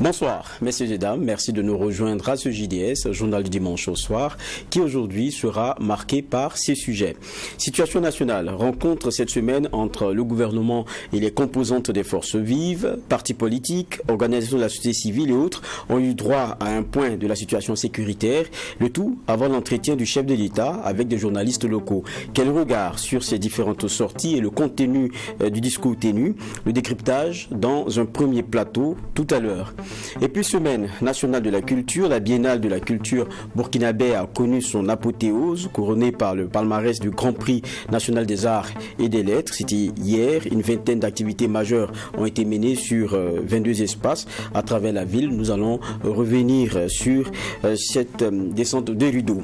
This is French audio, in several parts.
Bonsoir, messieurs et dames, merci de nous rejoindre à ce JDS, journal du dimanche au soir, qui aujourd'hui sera marqué par ces sujets. Situation nationale, rencontre cette semaine entre le gouvernement et les composantes des forces vives, partis politiques, organisations de la société civile et autres ont eu droit à un point de la situation sécuritaire, le tout avant l'entretien du chef de l'État avec des journalistes locaux. Quel regard sur ces différentes sorties et le contenu du discours tenu, le décryptage dans un premier plateau tout à l'heure. Et puis semaine nationale de la culture, la biennale de la culture burkinabé a connu son apothéose, couronnée par le palmarès du Grand Prix national des arts et des lettres. C'était hier, une vingtaine d'activités majeures ont été menées sur 22 espaces à travers la ville. Nous allons revenir sur cette descente de rideau.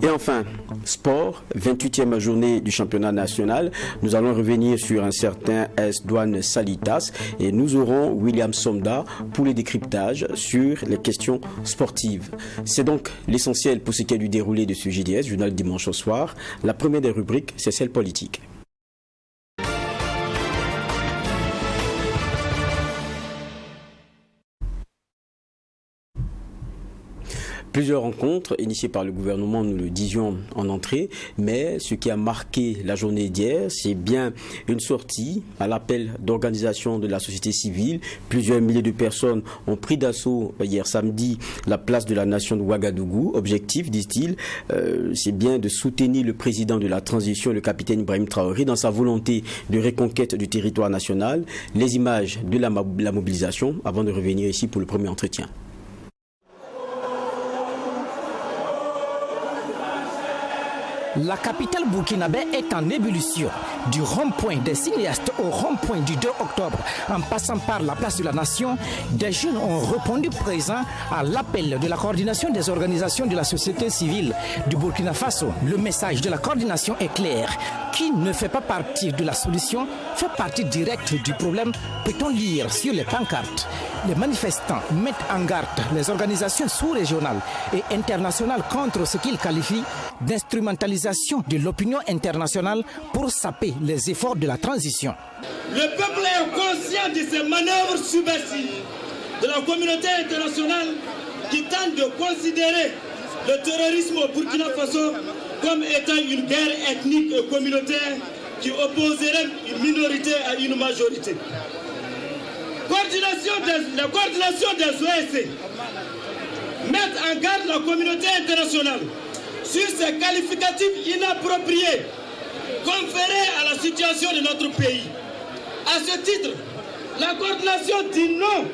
Et enfin, sport, 28e journée du championnat national. Nous allons revenir sur un certain S. Douane Salitas et nous aurons William Somda pour les décryptages sur les questions sportives. C'est donc l'essentiel pour ce qui est du déroulé de ce JDS, journal dimanche au soir. La première des rubriques, c'est celle politique. Plusieurs rencontres initiées par le gouvernement, nous le disions en entrée, mais ce qui a marqué la journée d'hier, c'est bien une sortie à l'appel d'organisation de la société civile. Plusieurs milliers de personnes ont pris d'assaut hier samedi la place de la nation de Ouagadougou. Objectif, disent-ils, c'est bien de soutenir le président de la transition, le capitaine Ibrahim Traoré, dans sa volonté de reconquête du territoire national. Les images de la mobilisation avant de revenir ici pour le premier entretien. La capitale burkinabé est en ébullition. Du rond-point des cinéastes au rond-point du 2 octobre, en passant par la place de la Nation, des jeunes ont répondu présents à l'appel de la coordination des organisations de la société civile du Burkina Faso. Le message de la coordination est clair. Qui ne fait pas partie de la solution fait partie directe du problème, peut-on lire sur les pancartes. Les manifestants mettent en garde les organisations sous-régionales et internationales contre ce qu'ils qualifient d'instrumentalisation de l'opinion internationale pour saper les efforts de la transition. Le peuple est conscient de ces manœuvres subversives de la communauté internationale qui tente de considérer le terrorisme au Burkina Faso comme étant une guerre ethnique et communautaire qui opposerait une minorité à une majorité. La coordination des OSC met en garde la communauté internationale sur ces qualificatifs inappropriés conférés à la situation de notre pays. À ce titre, la coordination dit non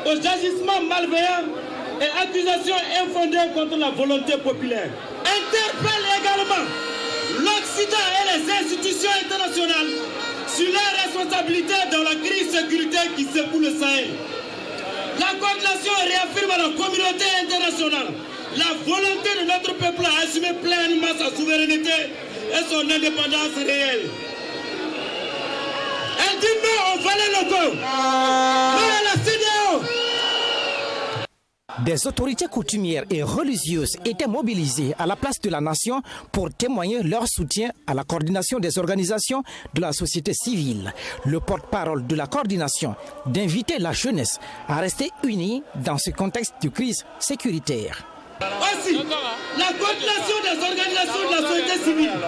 aux agissements malveillants et accusations infondées contre la volonté populaire. Interpelle également l'Occident et les institutions internationales sur leurs responsabilités dans la crise sécuritaire qui secoue le Sahel. La coordination réaffirme à la communauté internationale la volonté de notre peuple à assumer pleinement sa souveraineté et son indépendance réelle. Elle dit non aux valets locaux, non à la CEDEAO. Des autorités coutumières et religieuses étaient mobilisées à la place de la Nation pour témoigner leur soutien à la coordination des organisations de la société civile. Le porte-parole de la coordination d'inviter la jeunesse à rester unie dans ce contexte de crise sécuritaire. Aussi, la coordination des organisations de la société civile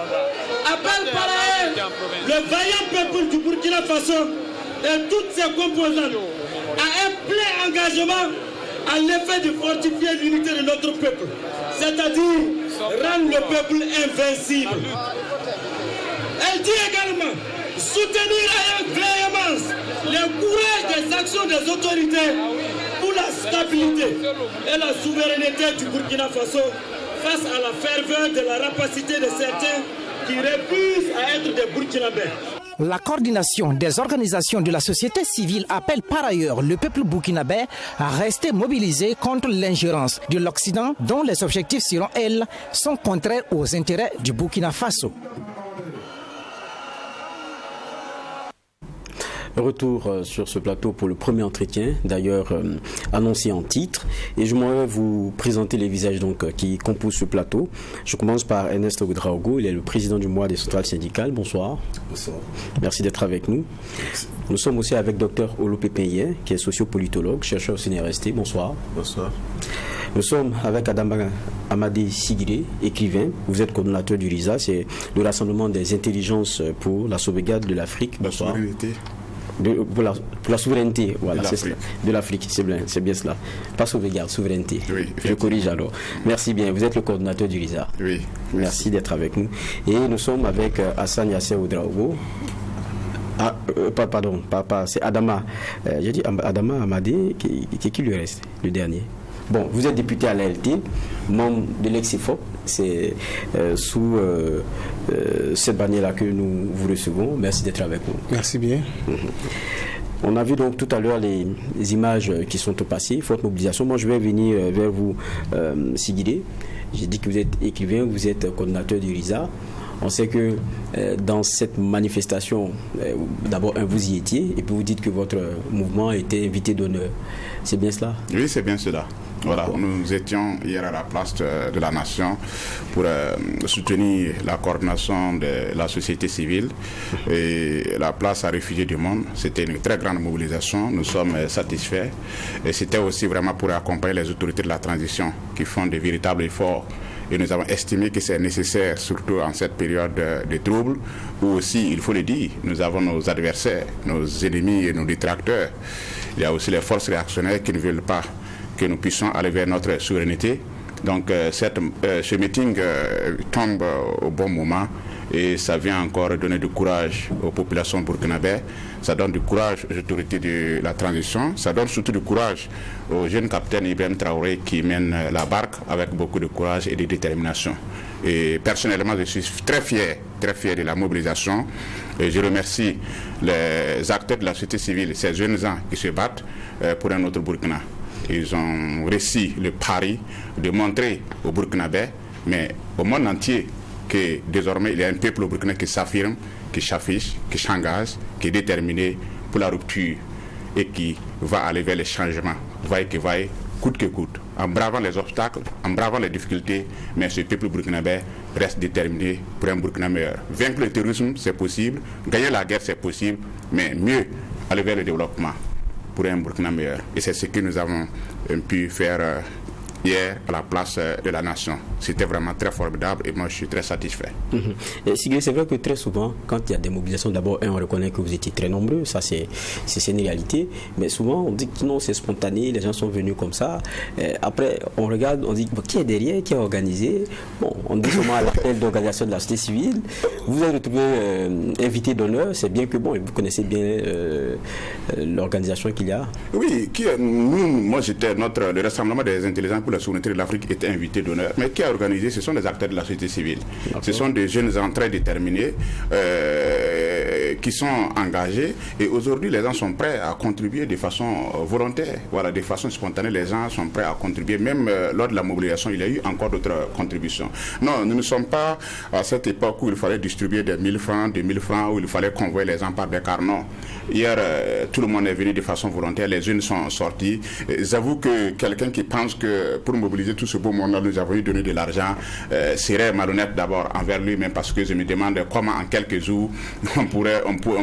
appelle par ailleurs le vaillant peuple du Burkina Faso et toutes ses composantes à un plein engagement à l'effet de fortifier l'unité de notre peuple, c'est-à-dire rendre le peuple invincible. Elle dit également soutenir avec véhémence le courage des actions des autorités pour la stabilité et la souveraineté du Burkina Faso face à la ferveur de la rapacité de certains qui refusent à être des Burkinabés. La coordination des organisations de la société civile appelle par ailleurs le peuple burkinabé à rester mobilisé contre l'ingérence de l'Occident dont les objectifs, selon elle, sont contraires aux intérêts du Burkina Faso. Retour sur ce plateau pour le premier entretien, d'ailleurs annoncé en titre. Et je m'en vais vous présenter les visages qui composent ce plateau. Je commence par Ernest Ouedraogo, il est le président du mois des centrales syndicales. Bonsoir. Bonsoir. Merci d'être avec nous. Merci. Nous sommes aussi avec Dr Olo Pépéien, qui est sociopolitologue, chercheur au CNRST. Bonsoir. Bonsoir. Nous sommes avec Adama Amadé Sigiré, écrivain. Vous êtes coordonnateur du RISA, c'est le Rassemblement des intelligences pour la sauvegarde de l'Afrique. Bonsoir. Pour la souveraineté, voilà, c'est cela. De l'Afrique, c'est bien cela. Pas sauvegarde, souveraineté. Oui, je corrige alors. Merci bien, vous êtes le coordonnateur du RISA. Oui. Merci d'être avec nous. Et nous sommes avec Hassan Yasser Ouedraogo. C'est Adama. J'ai dit Adama Amadé, qui lui reste, le dernier. Bon, vous êtes député à l'ALT, membre de l'ex-EFOP, c'est sous cette bannière-là que nous vous recevons. Merci d'être avec nous. Merci bien. On a vu donc tout à l'heure les images qui sont passées, forte mobilisation. Moi, je vais venir vers vous, Sigiré. J'ai dit que vous êtes écrivain, vous êtes coordonnateur du RISA. On sait que dans cette manifestation, d'abord, vous y étiez, et puis vous dites que votre mouvement était invité d'honneur. C'est bien cela? Oui, c'est bien cela. Voilà, nous étions hier à la place de la Nation pour soutenir la coordination de la société civile et la place à Réfugiés du Monde. C'était une très grande mobilisation, nous sommes satisfaits et c'était aussi vraiment pour accompagner les autorités de la transition qui font de véritables efforts. Et nous avons estimé que c'est nécessaire, surtout en cette période de troubles, où aussi, il faut le dire, nous avons nos adversaires, nos ennemis et nos détracteurs. Il y a aussi les forces réactionnaires qui ne veulent pas que nous puissions aller vers notre souveraineté. Donc ce meeting tombe au bon moment et ça vient encore donner du courage aux populations burkinabées, ça donne du courage aux autorités de la transition, ça donne surtout du courage au jeune capitaine Ibrahim Traoré qui mène la barque avec beaucoup de courage et de détermination. Et personnellement, je suis très fier de la mobilisation et je remercie les acteurs de la société civile, ces jeunes gens qui se battent pour un autre Burkina. Ils ont réussi le pari de montrer aux Burkinabés, mais au monde entier, que désormais il y a un peuple au Burkina qui s'affirme, qui s'affiche, qui s'engage, qui est déterminé pour la rupture et qui va aller vers les changements, vaille que vaille, coûte que coûte, en bravant les obstacles, en bravant les difficultés, mais ce peuple burkinabé reste déterminé pour un Burkina meilleur. Vaincre le terrorisme, c'est possible, gagner la guerre, c'est possible, mais mieux aller vers le développement pour un Burkina meilleur. Et c'est ce que nous avons pu faire hier à la place de la Nation. C'était vraiment très formidable et moi je suis très satisfait. C'est vrai que très souvent, quand il y a des mobilisations, d'abord, on reconnaît que vous étiez très nombreux, ça c'est une réalité, mais souvent on dit que non, c'est spontané, les gens sont venus comme ça. Après, on regarde, on dit qui est derrière, qui est organisé. Bon, on dit souvent à l'appel d'organisation de la société civile. Vous avez retrouvé invité d'honneur, c'est bien que bon, vous connaissez bien l'organisation qu'il y a. Oui, moi j'étais le Rassemblement des intelligents pour la souveraineté de l'Afrique était invité d'honneur, mais qui a organisé, ce sont les acteurs de la société civile. Ce sont des jeunes gens très déterminés qui sont engagés et aujourd'hui les gens sont prêts à contribuer de façon volontaire, voilà, de façon spontanée, les gens sont prêts à contribuer. Même lors de la mobilisation, il y a eu encore d'autres contributions. Non, nous ne sommes pas à cette époque où il fallait distribuer des 1000 francs, 2000 francs, où il fallait convoyer les gens par des cars. Non. Hier, tout le monde est venu de façon volontaire, les jeunes sont sortis. J'avoue que quelqu'un qui pense que pour mobiliser tout ce beau monde-là, nous avons eu donné de l'argent, serait malhonnête d'abord envers lui-même, parce que je me demande comment en quelques jours on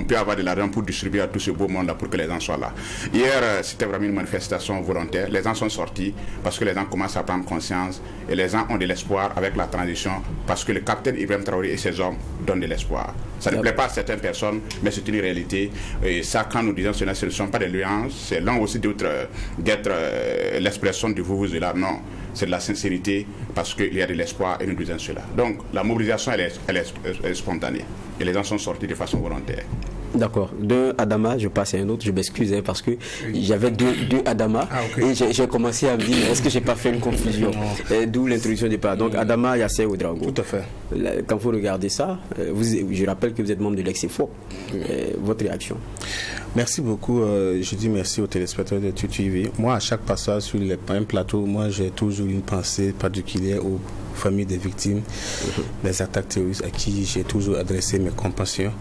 peut avoir de l'argent pour distribuer à tout ce beau monde-là pour que les gens soient là. Hier, c'était vraiment une manifestation volontaire. Les gens sont sortis parce que les gens commencent à prendre conscience et les gens ont de l'espoir avec la transition parce que le capitaine Ibrahim Traoré et ses hommes donnent de l'espoir. Ça ne plaît pas à certaines personnes, mais c'est une réalité. Et ça, quand nous disons cela, ce ne sont pas des nuances, c'est l'un aussi d'être l'expression du vous-vous-là. Non, c'est de la sincérité parce qu'il y a de l'espoir et nous disons cela. Donc, la mobilisation, elle est spontanée et les gens sont sortis de façon volontaire. D'accord. D'un Adama, je passe à un autre. Je m'excuse parce que j'avais deux Adama et j'ai commencé à me dire est-ce que j'ai pas fait une confusion, d'où l'introduction du pas. Donc Adama Yasser Ouedraogo. Tout à fait. Quand vous regardez ça, je rappelle que vous êtes membre de l'ex-EFOP. Votre réaction? Merci beaucoup. Je dis merci aux téléspectateurs de TUTV. Moi, à chaque passage sur un plateau, moi j'ai toujours une pensée particulière aux familles des victimes des attaques terroristes à qui j'ai toujours adressé mes compassions.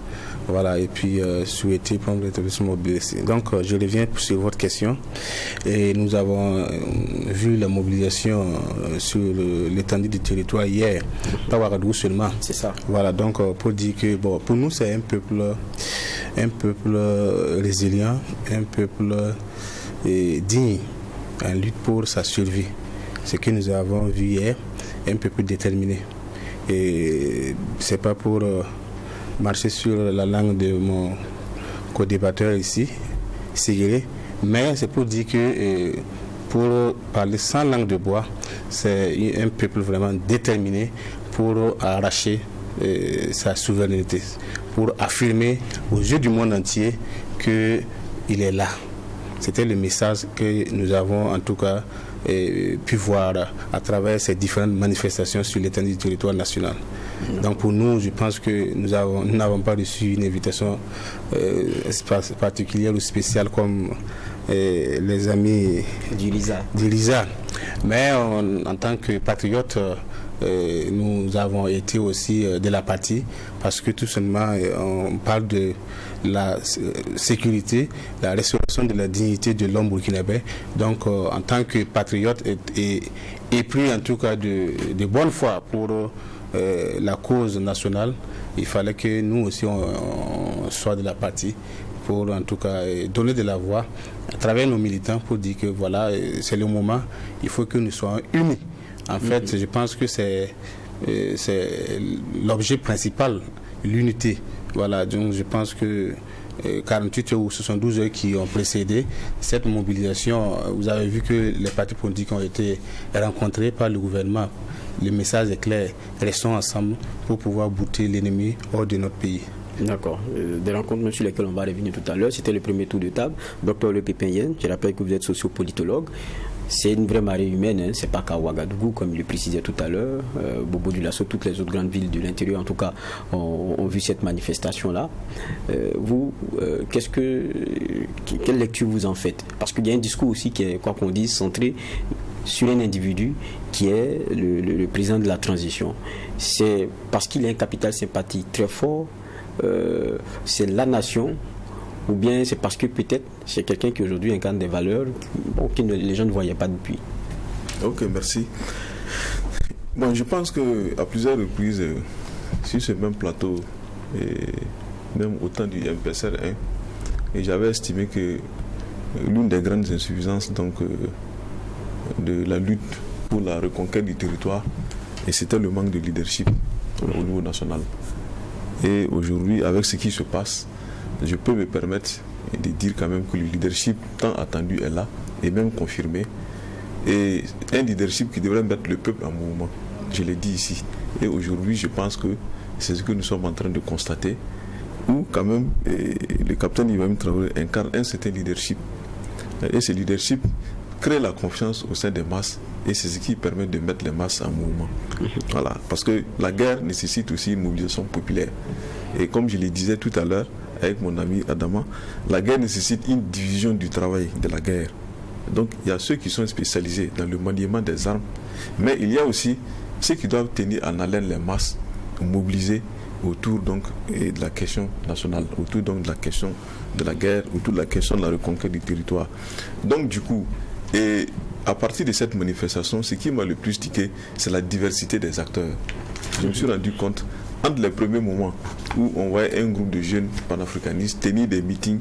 Voilà, et puis souhaiter prendre l'établissement mobilisé. Donc je reviens sur votre question. Et nous avons vu la mobilisation sur l'étendue du territoire hier, pas Ouagadougou seulement. C'est ça. Voilà, donc pour dire que bon, pour nous c'est un peuple résilient, un peuple digne, en lutte pour sa survie. Ce que nous avons vu hier, un peuple déterminé. Et c'est pas pour marcher sur la langue de mon co-débatteur ici, Ségéré, mais c'est pour dire que pour parler sans langue de bois, c'est un peuple vraiment déterminé pour arracher sa souveraineté, pour affirmer aux yeux du monde entier qu'il est là. C'était le message que nous avons en tout cas pu voir à travers ces différentes manifestations sur l'étendue du territoire national. Donc pour nous, je pense que nous n'avons pas reçu une invitation particulière ou spéciale comme les amis du LISA. Mais en tant que patriotes, nous avons été aussi de la partie parce que tout simplement on parle de la sécurité, la restauration de la dignité de l'homme burkinabé. Donc en tant que patriote et pris en tout cas de bonne foi pour la cause nationale, il fallait que nous aussi on soit de la partie pour en tout cas donner de la voix à travers nos militants pour dire que voilà, c'est le moment, il faut que nous soyons unis. En fait, je pense que c'est l'objet principal, l'unité. Voilà, donc je pense que 48 heures ou 72 heures qui ont précédé cette mobilisation, vous avez vu que les partis politiques ont été rencontrés par le gouvernement. Le message est clair, restons ensemble pour pouvoir bouter l'ennemi hors de notre pays. D'accord. Des rencontres sur lesquelles on va revenir tout à l'heure, c'était le premier tour de table. Docteur Le Pépin Yen, je rappelle que vous êtes sociopolitologue. C'est une vraie marée humaine, hein. C'est pas qu'à Ouagadougou, comme il le précisait tout à l'heure. Bobo Dioulasso, toutes les autres grandes villes de l'intérieur, en tout cas, ont vu cette manifestation-là. Vous, quelle lecture vous en faites? Parce qu'il y a un discours aussi qui est, quoi qu'on dise, centré sur un individu qui est le président de la transition. C'est parce qu'il a un capital sympathique très fort, c'est la nation, ou bien c'est parce que peut-être c'est quelqu'un qui aujourd'hui incarne des valeurs que les gens ne voyaient pas depuis. Ok, merci. Bon, je pense qu'à plusieurs reprises, sur ce même plateau, et même au temps du MPSR 1, et j'avais estimé que l'une des grandes insuffisances donc, de la lutte pour la reconquête du territoire, et c'était le manque de leadership au niveau national. Et aujourd'hui, avec ce qui se passe, je peux me permettre de dire quand même que le leadership tant attendu est là, et même confirmé. Et un leadership qui devrait mettre le peuple en mouvement. Je l'ai dit ici. Et aujourd'hui, je pense que c'est ce que nous sommes en train de constater, où quand même le capitaine Ibrahim Traoré incarne un certain leadership. Et ce leadership crée la confiance au sein des masses, et c'est ce qui permet de mettre les masses en mouvement. Voilà. Parce que la guerre nécessite aussi une mobilisation populaire. Et comme je le disais tout à l'heure avec mon ami Adama, la guerre nécessite une division du travail de la guerre. Donc il y a ceux qui sont spécialisés dans le maniement des armes, mais il y a aussi ceux qui doivent tenir en haleine les masses, mobiliser autour donc de la question nationale, autour donc de la question de la guerre, autour de la question de la reconquête du territoire. Donc du coup, et à partir de cette manifestation, ce qui m'a le plus tiqué, c'est la diversité des acteurs. Je me suis rendu compte, entre les premiers moments où on voyait un groupe de jeunes panafricanistes tenir des meetings,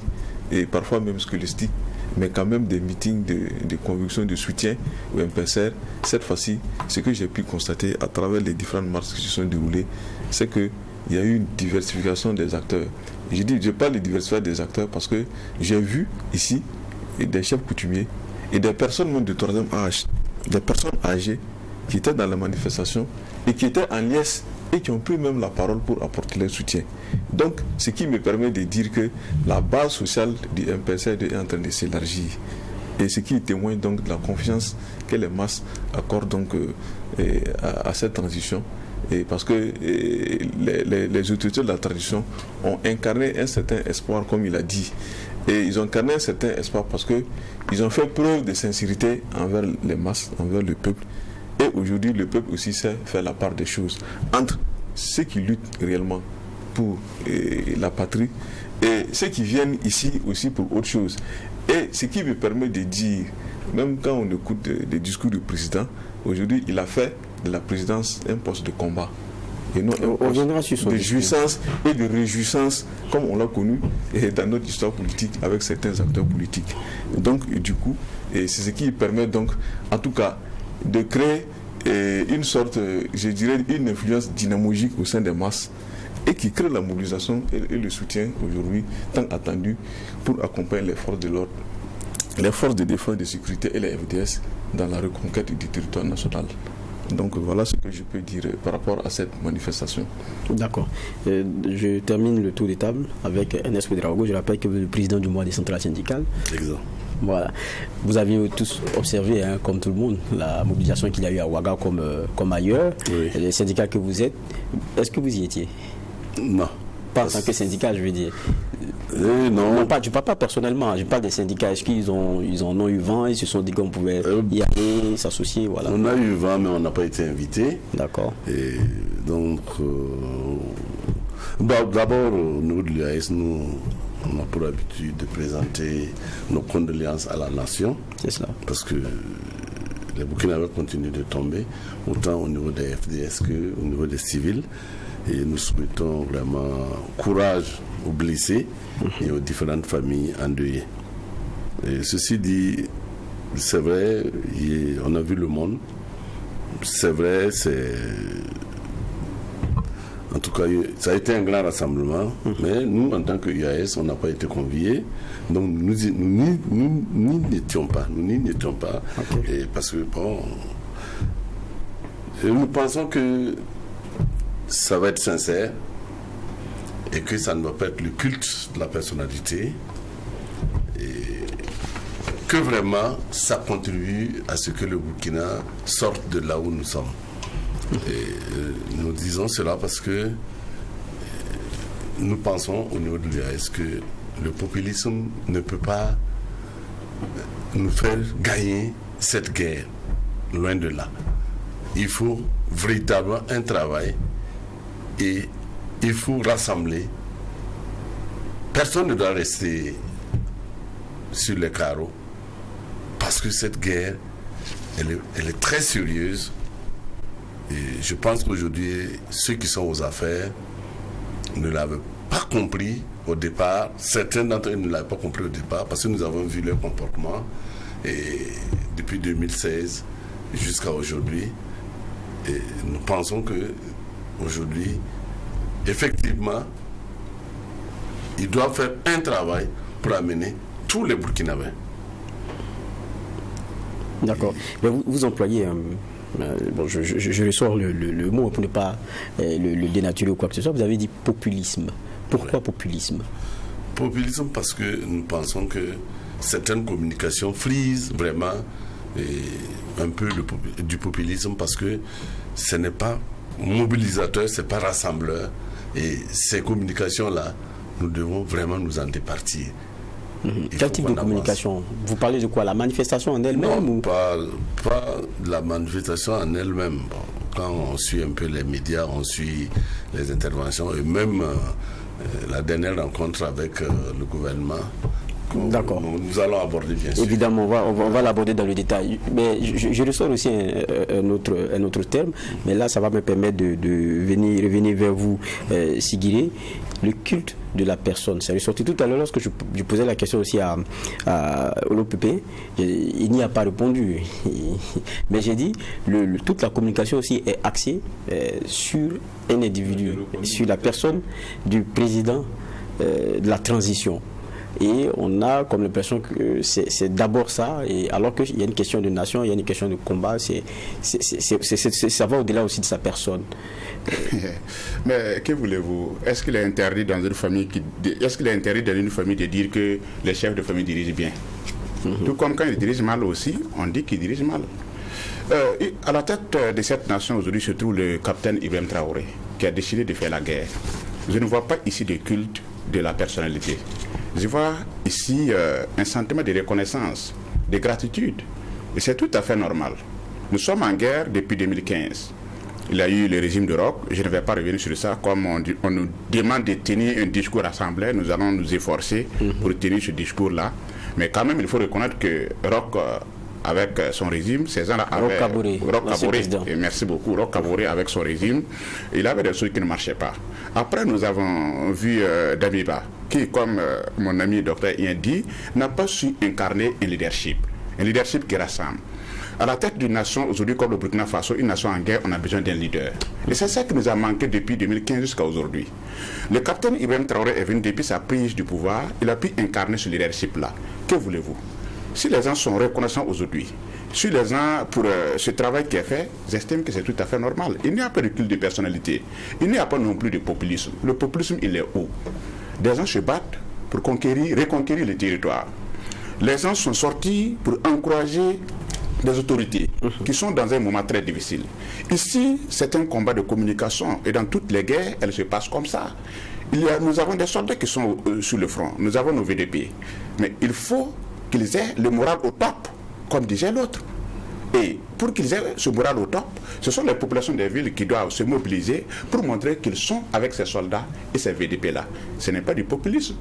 et parfois même scolastiques, mais quand même des meetings de conviction, de soutien au MPSR, cette fois-ci, ce que j'ai pu constater à travers les différentes marches qui se sont déroulées, c'est qu'il y a eu une diversification des acteurs. Je parle de diversification des acteurs parce que j'ai vu ici des chefs coutumiers et des personnes même de troisième âge, des personnes âgées qui étaient dans la manifestation et qui étaient en liesse et qui ont pris même la parole pour apporter leur soutien. Donc, ce qui me permet de dire que la base sociale du MPSR est en train de s'élargir. Et ce qui témoigne donc de la confiance que les masses accordent donc à cette transition. Et parce que les autorités de la transition ont incarné un certain espoir, comme il a dit. Et ils ont incarné un certain espoir parce qu'ils ont fait preuve de sincérité envers les masses, envers le peuple. Et aujourd'hui, le peuple aussi sait faire la part des choses entre ceux qui luttent réellement pour la patrie et ceux qui viennent ici aussi pour autre chose. Et ce qui me permet de dire, même quand on écoute des discours du président, aujourd'hui, il a fait de la présidence un poste de combat. Et non un poste de jouissance et de réjouissance, comme on l'a connu dans notre histoire politique avec certains acteurs politiques. Donc, du coup, c'est ce qui permet donc, en tout cas, de créer une sorte, je dirais, une influence dynamique au sein des masses et qui crée la mobilisation et le soutien aujourd'hui tant attendu pour accompagner les forces de l'ordre, les forces de défense et de sécurité et les FDS dans la reconquête du territoire national. Donc voilà ce que je peux dire par rapport à cette manifestation. D'accord. Je termine le tour des tables avec Ernest Ouédraogo. Je rappelle que vous êtes le président du mois des centrales syndicales. Exact. Voilà. Vous avez tous observé, comme tout le monde, la mobilisation qu'il y a eu à Ouaga comme ailleurs. Oui. Les syndicats que vous êtes, est-ce que vous y étiez? Non. Pas en tant que syndicat, je veux dire. Non. Non, je ne parle pas personnellement, je parle des syndicats. Est-ce qu'ils en ont eu vent, ils se sont dit qu'on pouvait y aller, s'associer, voilà. On a eu vent, mais on n'a pas été invité. D'accord. Et donc, d'abord, au niveau de l'UAS, nous, on a pour habitude de présenter nos condoléances à la nation. C'est cela. Parce que les Burkinabés continuent de tomber, autant au niveau des FDS qu'au niveau des civils. Et nous souhaitons vraiment courage aux blessés et aux différentes familles endeuillées. Et ceci dit, c'est vrai, on a vu le monde. C'est vrai, en tout cas, ça a été un grand rassemblement. Mais nous, en tant que UAS, on n'a pas été conviés. Donc, nous n'y étions pas. Okay. Et parce que, bon, nous pensons que ça va être sincère et que ça ne va pas être le culte de la personnalité et que vraiment ça contribue à ce que le Burkina sorte de là où nous sommes. Et nous disons cela parce que nous pensons au niveau de l'UAS que le populisme ne peut pas nous faire gagner cette guerre, loin de là. Il faut véritablement un travail et il faut rassembler. Personne ne doit rester sur les carreaux parce que cette guerre, elle est très sérieuse. Et je pense qu'aujourd'hui, ceux qui sont aux affaires ne l'avaient pas compris au départ. Certains d'entre eux ne l'avaient pas compris au départ parce que nous avons vu leur comportement et depuis 2016 jusqu'à aujourd'hui. Et nous pensons que aujourd'hui, effectivement, ils doivent faire un travail pour amener tous les Burkinabés. D'accord. Mais vous employez, je ressors le mot pour ne pas le dénaturer ou quoi que ce soit. Vous avez dit populisme. Pourquoi populisme? Populisme parce que nous pensons que certaines communications frisent vraiment un peu du populisme parce que ce n'est pas mobilisateur, ce n'est pas rassembleur. Et ces communications-là, nous devons vraiment nous en départir. Quel type de communication? Vous parlez de quoi? La manifestation en elle-même? Non, pas de la manifestation en elle-même. Bon, quand on suit un peu les médias, on suit les interventions et même la dernière rencontre avec le gouvernement. D'accord. Nous allons aborder, bien sûr. Évidemment, on va l'aborder dans le détail. Mais je ressors aussi un autre terme, mais là, ça va me permettre de revenir vers vous, Sigiré. Le culte de la personne. Ça ressorti tout à l'heure lorsque je posais la question aussi à l'OPP. Il n'y a pas répondu. Mais j'ai dit, toute la communication aussi est axée sur un individu, sur la personne du président de la transition. Et on a comme l'impression que c'est d'abord ça, et alors qu'il y a une question de nation, il y a une question de combat, ça va au-delà aussi de sa personne. Mais que voulez-vous? Est-ce qu'il est interdit dans une famille de dire que les chefs de famille dirigent bien? Tout comme quand ils dirigent mal aussi, on dit qu'ils dirigent mal. À la tête de cette nation aujourd'hui se trouve le capitaine Ibrahim Traoré, qui a décidé de faire la guerre. Je ne vois pas ici de culte de la personnalité. Je vois ici un sentiment de reconnaissance, de gratitude. Et c'est tout à fait normal. Nous sommes en guerre depuis 2015. Il y a eu le régime de Roch, je ne vais pas revenir sur ça, comme on nous demande de tenir un discours assemblée, nous allons nous efforcer pour tenir ce discours-là. Mais quand même, il faut reconnaître que Roch, avec son régime, ces gens-là avaient... Roch Kaboré, et merci beaucoup, Roch Kaboré avec son régime, il avait des choses qui ne marchaient pas. Après, nous avons vu Damiba, qui, comme mon ami docteur Ien dit, n'a pas su incarner un leadership qui rassemble. À la tête d'une nation, aujourd'hui comme le Burkina Faso, une nation en guerre, on a besoin d'un leader. Et c'est ça qui nous a manqué depuis 2015 jusqu'à aujourd'hui. Le capitaine Ibrahim Traoré est venu depuis sa prise du pouvoir, il a pu incarner ce leadership-là. Que voulez-vous? Si les gens sont reconnaissants aujourd'hui, si les gens, pour ce travail qui est fait, j'estime que c'est tout à fait normal. Il n'y a pas de culte de personnalité. Il n'y a pas non plus de populisme. Le populisme, il est où? Des gens se battent pour reconquérir le territoire. Les gens sont sortis pour encourager des autorités qui sont dans un moment très difficile. Ici, c'est un combat de communication et dans toutes les guerres, elles se passent comme ça. Nous avons des soldats qui sont sur le front, nous avons nos VDP, mais il faut qu'ils aient le moral au top, comme disait l'autre. Et pour qu'ils aient ce moral au top, ce sont les populations des villes qui doivent se mobiliser pour montrer qu'ils sont avec ces soldats et ces VDP-là. Ce n'est pas du populisme.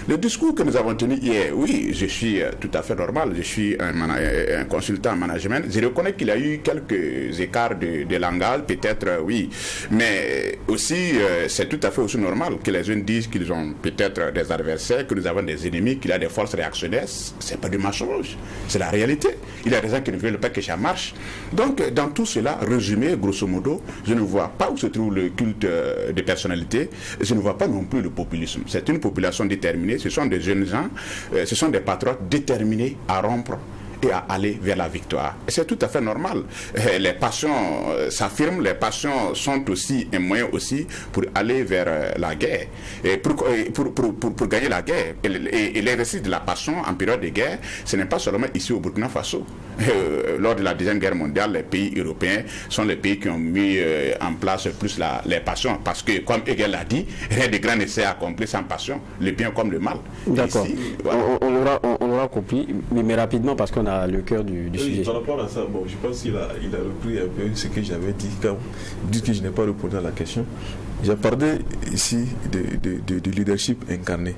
Le discours que nous avons tenu hier, oui, je suis tout à fait normal, je suis un consultant en management. Je reconnais qu'il y a eu quelques écarts de langage, peut-être, oui. Mais aussi, c'est tout à fait aussi normal que les jeunes disent qu'ils ont peut-être des adversaires, que nous avons des ennemis, qu'il y a des forces réactionnaires. Ce n'est pas du mensonge, c'est la réalité. Il y a des gens qui ne veulent pas que ça marche. Donc, dans tout cela, résumé, grosso modo, je ne vois pas où se trouve le culte de personnalité, je ne vois pas non plus le populisme. C'est une population déterminée, ce sont des jeunes gens, ce sont des patriotes déterminés à rompre et à aller vers la victoire. Et c'est tout à fait normal. Les passions s'affirment, les passions sont aussi un moyen aussi pour aller vers la guerre. Et pour gagner la guerre. Et l'exercice de la passion en période de guerre, ce n'est pas seulement ici au Burkina Faso. Lors de la Deuxième Guerre mondiale, les pays européens sont les pays qui ont mis en place plus les passions. Parce que, comme Hegel l'a dit, rien de grand ne s'est accompli sans passion, le bien comme le mal. D'accord. Voilà. On l'aura compris, mais rapidement, parce qu'on a le cœur du sujet. Par rapport à ça, bon, je pense qu'il a repris un peu ce que j'avais dit quand vous dites que je n'ai pas répondu à la question. J'ai parlé ici de leadership incarné.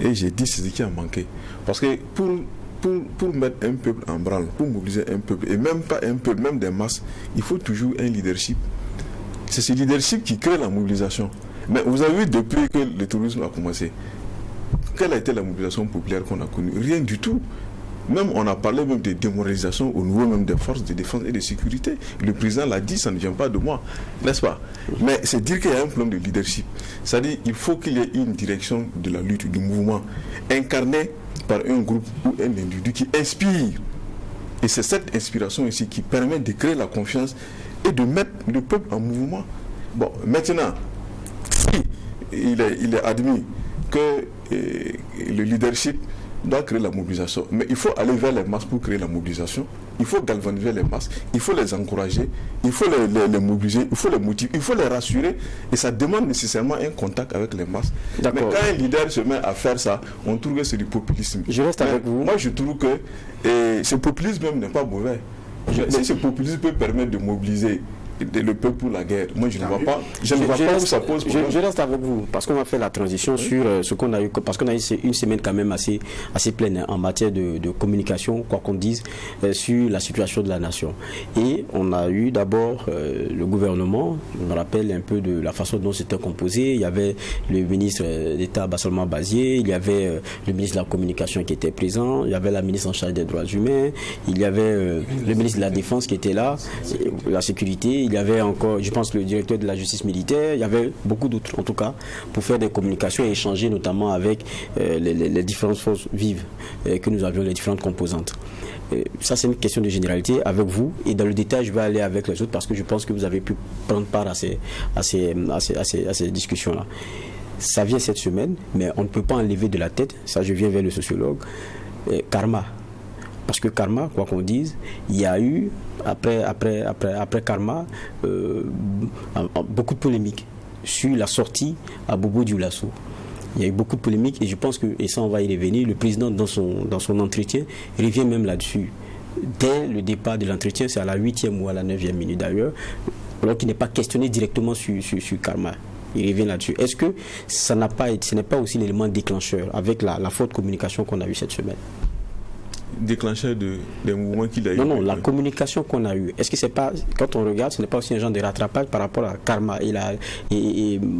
Et j'ai dit ce qui a manqué. Parce que pour mettre un peuple en branle, pour mobiliser un peuple, et même pas un peuple, même des masses, il faut toujours un leadership. C'est ce leadership qui crée la mobilisation. Mais vous avez vu depuis que le terrorisme a commencé, quelle a été la mobilisation populaire qu'on a connue? Rien du tout. Même on a parlé même de démoralisation au niveau même des forces de défense et de sécurité. Le président l'a dit, ça ne vient pas de moi, n'est-ce pas? Mais c'est dire qu'il y a un problème de leadership. C'est-à-dire qu'il faut qu'il y ait une direction de la lutte, du mouvement, incarné par un groupe ou un individu qui inspire. Et c'est cette inspiration ici qui permet de créer la confiance et de mettre le peuple en mouvement. Bon, maintenant, si il est admis que le leadership doit créer la mobilisation, mais il faut aller vers les masses pour créer la mobilisation, il faut galvaniser les masses, il faut les encourager, il faut les mobiliser, il faut les motiver, il faut les rassurer, et ça demande nécessairement un contact avec les masses. Mais quand un leader se met à faire ça, on trouve que c'est du populisme. Je reste avec vous. Moi je trouve que ce populisme même n'est pas mauvais. Si ce populisme peut permettre de mobiliser le peuple pour la guerre, moi je ne vois pas. Je ne vois pas où ça pose problème. Je reste avec vous parce qu'on a fait la transition sur ce qu'on a eu, parce qu'on a eu une semaine quand même assez pleine en matière de communication, quoi qu'on dise, sur la situation de la nation. Et on a eu d'abord le gouvernement. Je me rappelle un peu de la façon dont c'était composé. Il y avait le ministre d'État Bassalma Bazier, il y avait le ministre de la communication qui était présent, il y avait la ministre en charge des droits humains, il y avait le ministre de la défense qui était là, la sécurité. Il y avait encore, je pense, le directeur de la justice militaire. Il y avait beaucoup d'autres, en tout cas, pour faire des communications et échanger notamment avec les différentes forces vives que nous avions, les différentes composantes. Ça, c'est une question de généralité avec vous. Et dans le détail, je vais aller avec les autres parce que je pense que vous avez pu prendre part à ces discussions-là. Ça vient cette semaine, mais on ne peut pas enlever de la tête, ça je viens vers le sociologue, karma. Parce que karma, quoi qu'on dise, il y a eu, après karma, beaucoup de polémiques sur la sortie à Bobo Dioulasso. Il y a eu beaucoup de polémiques et je pense que, et ça on va y revenir, le président dans son entretien revient même là-dessus. dès le départ de l'entretien, c'est à la 8e ou à la 9e minute d'ailleurs, alors qu'il n'est pas questionné directement sur Karma. Il revient là-dessus. Est-ce que ce n'est pas aussi l'élément déclencheur avec la forte communication qu'on a eue cette semaine? Déclencheur des mouvements qu'il a eu? Non, la communication qu'on a eue. Est-ce que c'est pas, quand on regarde, ce n'est pas aussi un genre de rattrapage par rapport à Karma et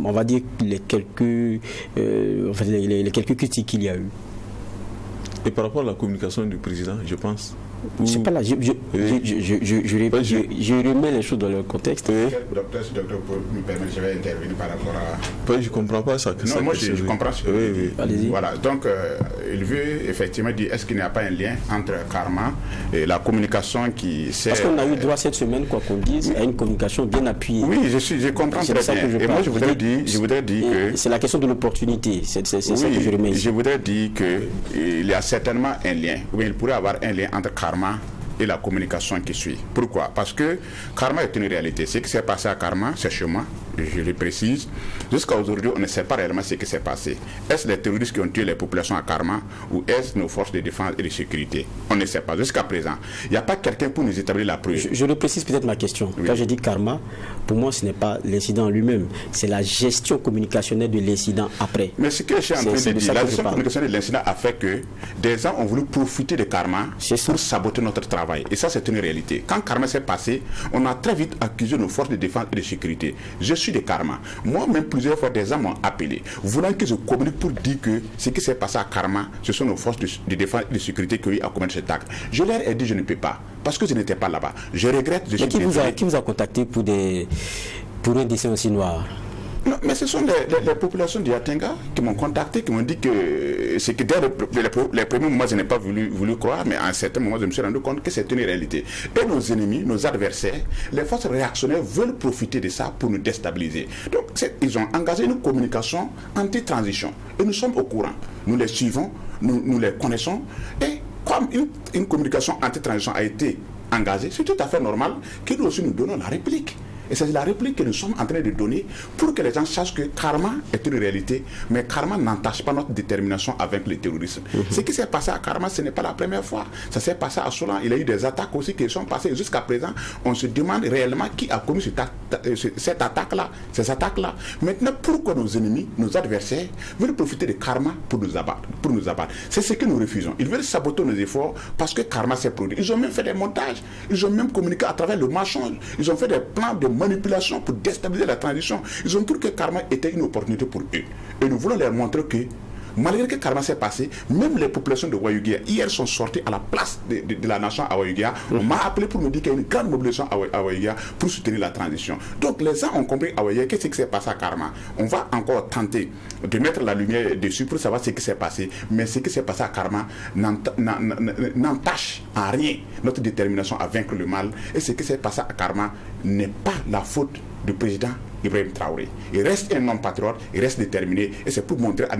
on va dire les quelques critiques qu'il y a eu? Et par rapport à la communication du président, je pense. C'est pas là. Je remets les choses dans leur contexte. Docteur, pour me permettre, je vais intervenir par rapport à. Je ne comprends pas ça. Non, moi je comprends ce que vous dites. Allez-y. Voilà, donc il veut effectivement dire est-ce qu'il n'y a pas un lien entre Karma et la communication qui sert. Parce qu'on a eu droit cette semaine, quoi qu'on dise, à une communication bien appuyée. Oui, je comprends très bien. Et moi je voudrais dire que. C'est la question de l'opportunité. C'est ça que je remets ici. Je voudrais dire qu'il y a certainement un lien. Oui, il pourrait y avoir un lien entre Karma et la communication qui suit. Pourquoi? Parce que Karma est une réalité. Ce qui s'est passé à Karma, c'est chez moi, je le précise. Jusqu'à aujourd'hui, on ne sait pas réellement ce qui s'est passé. Est-ce les terroristes qui ont tué les populations à Karma ou est-ce nos forces de défense et de sécurité? On ne sait pas. Jusqu'à présent, il n'y a pas quelqu'un pour nous établir la preuve. Je reprécise peut-être ma question. Oui. Quand je dis Karma, pour moi, ce n'est pas l'incident lui-même. C'est la gestion communicationnelle de l'incident après. Mais ce que je suis en train de dire, la gestion communicationnelle de l'incident a fait que des gens ont voulu profiter de Karma pour saboter notre travail. Et ça, c'est une réalité. Quand Karma s'est passé, on a très vite accusé nos forces de défense et de sécurité. Je suis de Karma. Moi-même, plusieurs fois, des gens m'ont appelé, voulant que je communique pour dire que ce qui s'est passé à Karma, ce sont nos forces de défense et de sécurité qui ont eu à commettre cet acte. Je leur ai dit, je ne peux pas, parce que je n'étais pas là-bas. Je regrette. Mais qui vous a contacté pour un dessin aussi noir? Non, mais ce sont les populations d'Yatenga qui m'ont contacté, qui m'ont dit que c'est que dès les premiers moments, je n'ai pas voulu croire, mais à un certain moment, je me suis rendu compte que c'est une réalité. Et nos ennemis, nos adversaires, les forces réactionnaires veulent profiter de ça pour nous déstabiliser. Donc, ils ont engagé une communication anti-transition. Et nous sommes au courant. Nous les suivons, nous les connaissons. Et comme une communication anti-transition a été engagée, c'est tout à fait normal que nous aussi nous donnons la réplique. Et c'est la réplique que nous sommes en train de donner pour que les gens sachent que Karma est une réalité, mais Karma n'entache pas notre détermination avec le terrorisme. Ce qui s'est passé à Karma, ce n'est pas la première fois. Ça s'est passé à Solan. Il y a eu des attaques aussi qui sont passées. Jusqu'à présent, on se demande réellement qui a commis cette attaque-là, ces attaques-là. Maintenant, pourquoi nos ennemis, nos adversaires veulent profiter de Karma pour nous abattre? C'est ce que nous refusons. Ils veulent saboter nos efforts parce que Karma s'est produit. Ils ont même fait des montages. Ils ont même communiqué à travers le mensonge. Ils ont fait des plans de manipulation pour déstabiliser la transition. Ils ont cru que Karma était une opportunité pour eux. Et nous voulons leur montrer que malgré que Karma s'est passé, même les populations de Wayugia, hier sont sorties à la place de la nation à Wayugia. On m'a appelé pour me dire qu'il y a une grande mobilisation à Wayugia pour soutenir la transition. Donc les gens ont compris à Wayugia qu'est-ce qui s'est passé à Karma. On va encore tenter de mettre la lumière dessus pour savoir ce qui s'est passé. Mais ce qui s'est passé à Karma n'entache en rien notre détermination à vaincre le mal. Et ce qui s'est passé à Karma n'est pas la faute du président Ibrahim Traoré. Il reste un homme patriote, il reste déterminé, et c'est pour montrer à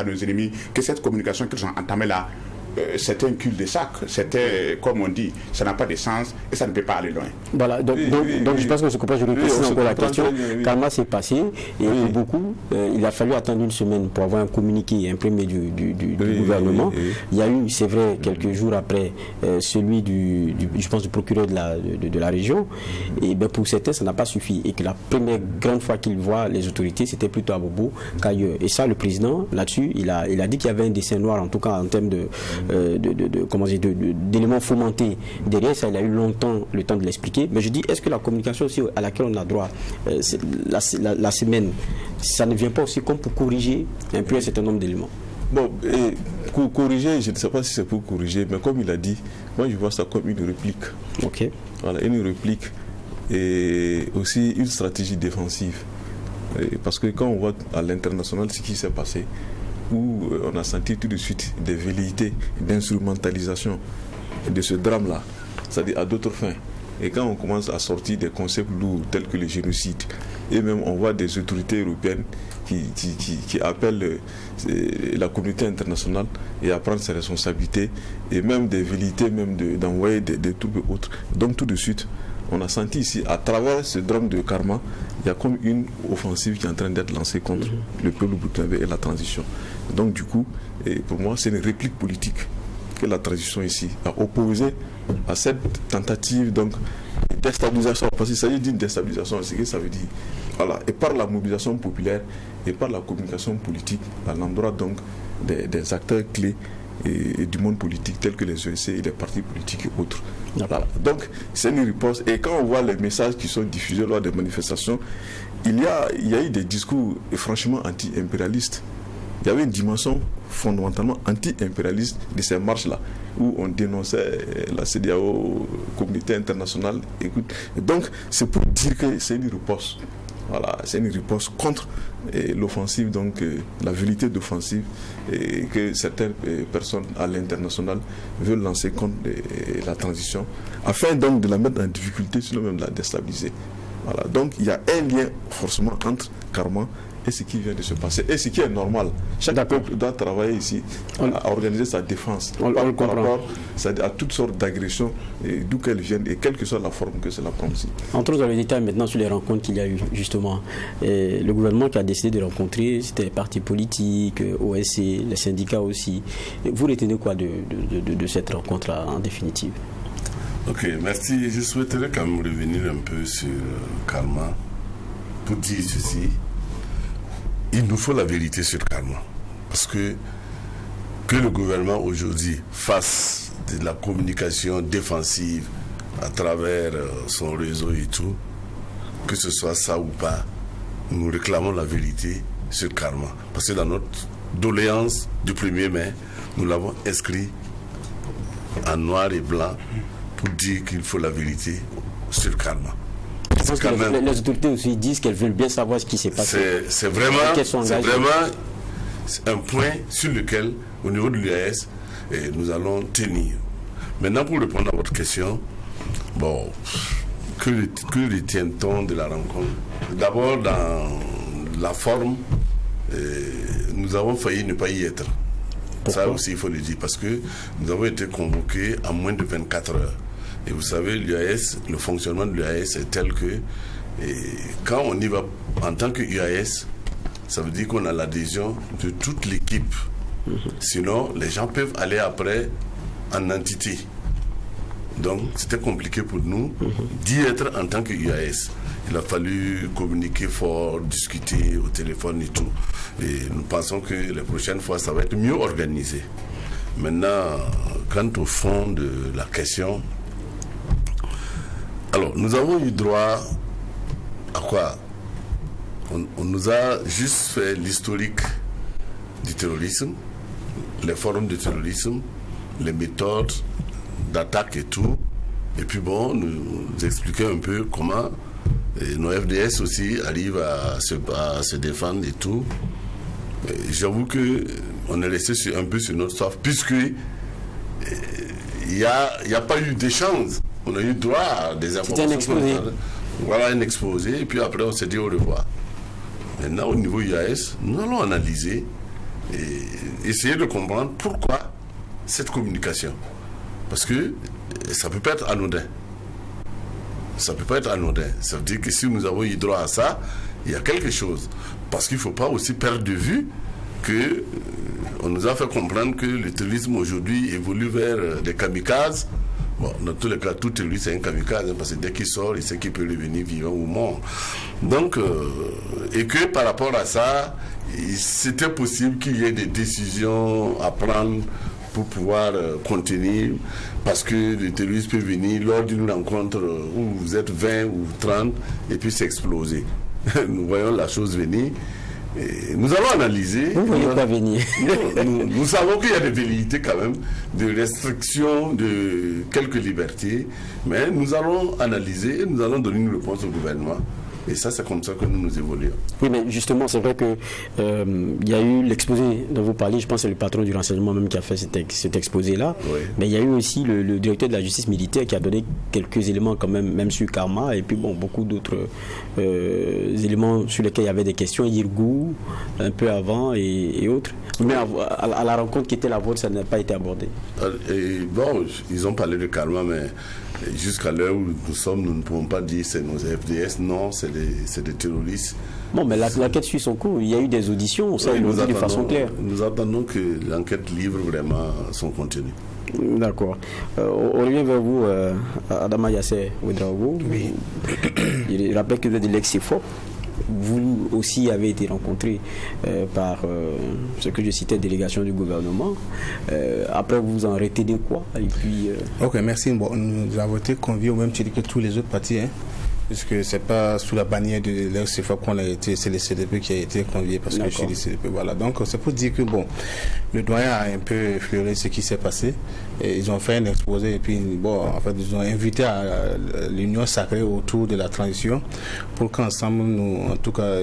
nos ennemis que cette communication qu'ils ont entamée là, c'est un cul-de-sac, c'était, comme on dit, ça n'a pas de sens et ça ne peut pas aller loin. Voilà, donc je pense que je comprends, je reprécise encore la question. Karma s'est passé et pour beaucoup, il a fallu attendre une semaine pour avoir un communiqué imprimé du gouvernement. Il y a eu, c'est vrai, quelques jours après, celui je pense, du procureur de la région. Et bien pour certains, ça n'a pas suffi. Et que la première grande fois qu'il voit les autorités, c'était plutôt à Bobo qu'ailleurs. Et ça, le président, là-dessus, il a dit qu'il y avait un dessin noir, en tout cas en termes d'éléments fomentés derrière ça. Il a eu longtemps le temps de l'expliquer, mais je dis, est-ce que la communication aussi à laquelle on a droit la semaine, ça ne vient pas aussi comme pour corriger un peu un certain nombre d'éléments? Bon, pour corriger, je ne sais pas si c'est pour corriger, mais comme il a dit, moi je vois ça comme une réplique. Ok. Voilà, une réplique et aussi une stratégie défensive. Parce que quand on voit à l'international ce qui s'est passé, où on a senti tout de suite des velléités d'instrumentalisation de ce drame-là, c'est-à-dire à d'autres fins. Et quand on commence à sortir des concepts lourds tels que le génocide, et même on voit des autorités européennes qui appellent la communauté internationale et à prendre ses responsabilités, et même des velléités même d'envoyer des troupes autres. Donc tout de suite, on a senti ici, à travers ce drame de Karma, il y a comme une offensive qui est en train d'être lancée contre le peuple burkinabé et la transition. Donc du coup, pour moi, c'est une réplique politique que la transition ici a opposé à cette tentative donc, de déstabilisation, parce qu'il s'agit d'une déstabilisation, c'est ce que ça veut dire. Voilà. Et par la mobilisation populaire et par la communication politique à l'endroit donc des acteurs clés et du monde politique tels que les OSC et les partis politiques et autres. Voilà. Donc c'est une riposte. Et quand on voit les messages qui sont diffusés lors des manifestations, il y a eu des discours franchement anti-impérialistes. Il y avait une dimension fondamentalement anti-impérialiste de ces marches-là, où on dénonçait la CEDEAO, communauté internationale. Et donc, c'est pour dire que c'est une riposte. Voilà, c'est une riposte contre l'offensive, donc la vérité d'offensive que certaines personnes à l'international veulent lancer contre la transition, afin donc de la mettre en difficulté, sinon même de la déstabiliser. Voilà, donc il y a un lien forcément entre Karma et ce qui vient de se passer, et ce qui est normal. Chaque peuple doit travailler ici à organiser sa défense par rapport à toutes sortes d'agressions, d'où qu'elles viennent et quelle que soit la forme que cela prend aussi. Entrons dans le détail maintenant sur les rencontres qu'il y a eu justement. Le gouvernement qui a décidé de rencontrer, c'était les partis politiques, OSC, les syndicats aussi. Vous retenez quoi de cette rencontre-là en définitive? Ok, merci. Je souhaiterais quand même revenir un peu sur Karma pour dire ceci. Il nous faut la vérité sur Karma. Parce que le gouvernement aujourd'hui fasse de la communication défensive à travers son réseau et tout, que ce soit ça ou pas, nous réclamons la vérité sur Karma. Parce que dans notre doléance du 1er mai, nous l'avons inscrit en noir et blanc pour dire qu'il faut la vérité sur Karma. Je pense que les autorités aussi disent qu'elles veulent bien savoir ce qui s'est passé. C'est vraiment un point sur lequel, au niveau de l'UAS, nous allons tenir. Maintenant, pour répondre à votre question, bon, que retient-on de la rencontre? D'abord, dans la forme, nous avons failli ne pas y être. Pourquoi? Ça aussi, il faut le dire, parce que nous avons été convoqués en moins de 24 heures. Et vous savez, l'UAS, le fonctionnement de l'UAS est tel que quand on y va en tant que UAS, ça veut dire qu'on a l'adhésion de toute l'équipe. Sinon, les gens peuvent aller après en entité. Donc, c'était compliqué pour nous d'y être en tant que UAS. Il a fallu communiquer fort, discuter au téléphone et tout. Et nous pensons que les prochaines fois, ça va être mieux organisé. Maintenant, quant au fond de la question, alors, nous avons eu droit à quoi? On nous a juste fait l'historique du terrorisme, les formes de terrorisme, les méthodes d'attaque et tout. Et puis bon, nous expliquer un peu comment nos FDS aussi arrivent à se défendre et tout. J'avoue qu'on est resté un peu sur notre soif, puisque il n'y a pas eu d'échange. On a eu droit à des informations. C'était un exposé. Voilà, un exposé, et puis après on s'est dit au revoir. Maintenant, au niveau UAS, nous allons analyser et essayer de comprendre pourquoi cette communication. Parce que ça ne peut pas être anodin. Ça ne peut pas être anodin. Ça veut dire que si nous avons eu droit à ça, il y a quelque chose. Parce qu'il ne faut pas aussi perdre de vue que on nous a fait comprendre que le terrorisme aujourd'hui évolue vers des kamikazes. Bon, dans tous les cas, tout terroriste c'est un kamikaze, parce que dès qu'il sort, il sait qu'il peut revenir vivant ou mort. Donc, et que par rapport à ça, c'était possible qu'il y ait des décisions à prendre pour pouvoir contenir, parce que le terroriste peut venir lors d'une rencontre où vous êtes 20 ou 30 et puis s'exploser. Nous voyons la chose venir. Et nous allons analyser. Vous ne voyez pas venir. Nous savons qu'il y a des velléités quand même, de restriction de quelques libertés, mais nous allons analyser et nous allons donner une réponse au gouvernement. Et ça, c'est comme ça que nous évoluons. Oui, mais justement, c'est vrai que il y a eu l'exposé dont vous parlez. Je pense que c'est le patron du renseignement même qui a fait cet exposé-là. Oui. Mais il y a eu aussi le directeur de la justice militaire qui a donné quelques éléments quand même sur Karma. Et puis, bon, beaucoup d'autres éléments sur lesquels il y avait des questions. Yirgou, un peu avant et autres. Mais à la rencontre qui était la vôtre, ça n'a pas été abordé. Bon, ils ont parlé de Karma, mais jusqu'à l'heure où nous sommes, nous ne pouvons pas dire c'est nos FDS. Non, c'est des terroristes. Bon, mais l'enquête suit son cours. Il y a eu des auditions, ça, ils l'ont dit de façon claire. Nous attendons que l'enquête livre vraiment son contenu. D'accord. On revient vers vous, Adama Yassé Ouedraogo. Oui. Il rappelle que vous êtes de l'ex-CFO. Vous aussi avez été rencontré par ce que je citais, délégation du gouvernement. Après, vous en retenez quoi? Et puis, Ok, merci. Bon, nous avons été conviés au même titre que tous les autres partis, puisque c'est pas sous la bannière de l'ex-CFA qu'on a été, c'est le CDP qui a été convié, parce que je suis le CDP. Voilà. Donc, c'est pour dire que, bon, le doyen a un peu effleuré ce qui s'est passé. Et ils ont fait un exposé, et puis, bon, en fait, ils ont invité à l'union sacrée autour de la transition pour qu'ensemble, nous, en tout cas,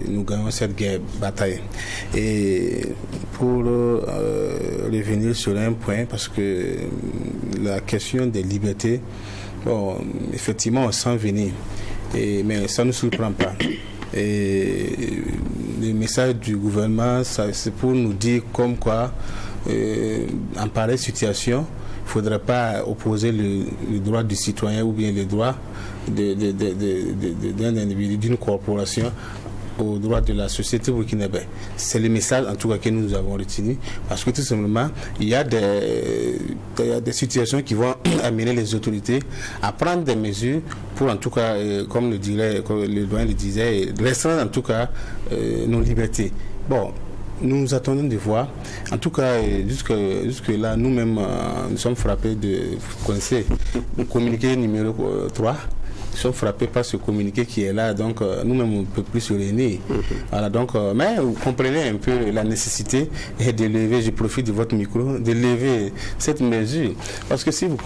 nous gagnons cette guerre, bataille. Et pour revenir sur un point, parce que la question des libertés, bon, effectivement, on sent venir, mais ça ne nous surprend pas. Et le message du gouvernement, c'est pour nous dire comme quoi, en pareille situation, il ne faudrait pas opposer le droit du citoyen ou bien le droit d'un individu, d'une corporation, aux droits de la société burkinabé. C'est le message en tout cas que nous avons retenu, parce que tout simplement il y a des situations qui vont amener les autorités à prendre des mesures pour en tout cas, comme le doyen le disait, restreindre en tout cas nos libertés. Bon, nous attendons de voir. En tout cas, jusque là, nous-mêmes, nous sommes frappés vous connaissez, le communiqué numéro 3. Ils sont frappés par ce communiqué qui est là, donc nous-mêmes on ne peut plus se réunir. Voilà, donc, mais vous comprenez un peu la nécessité de lever, je profite de votre micro, de lever cette mesure. Parce que si vous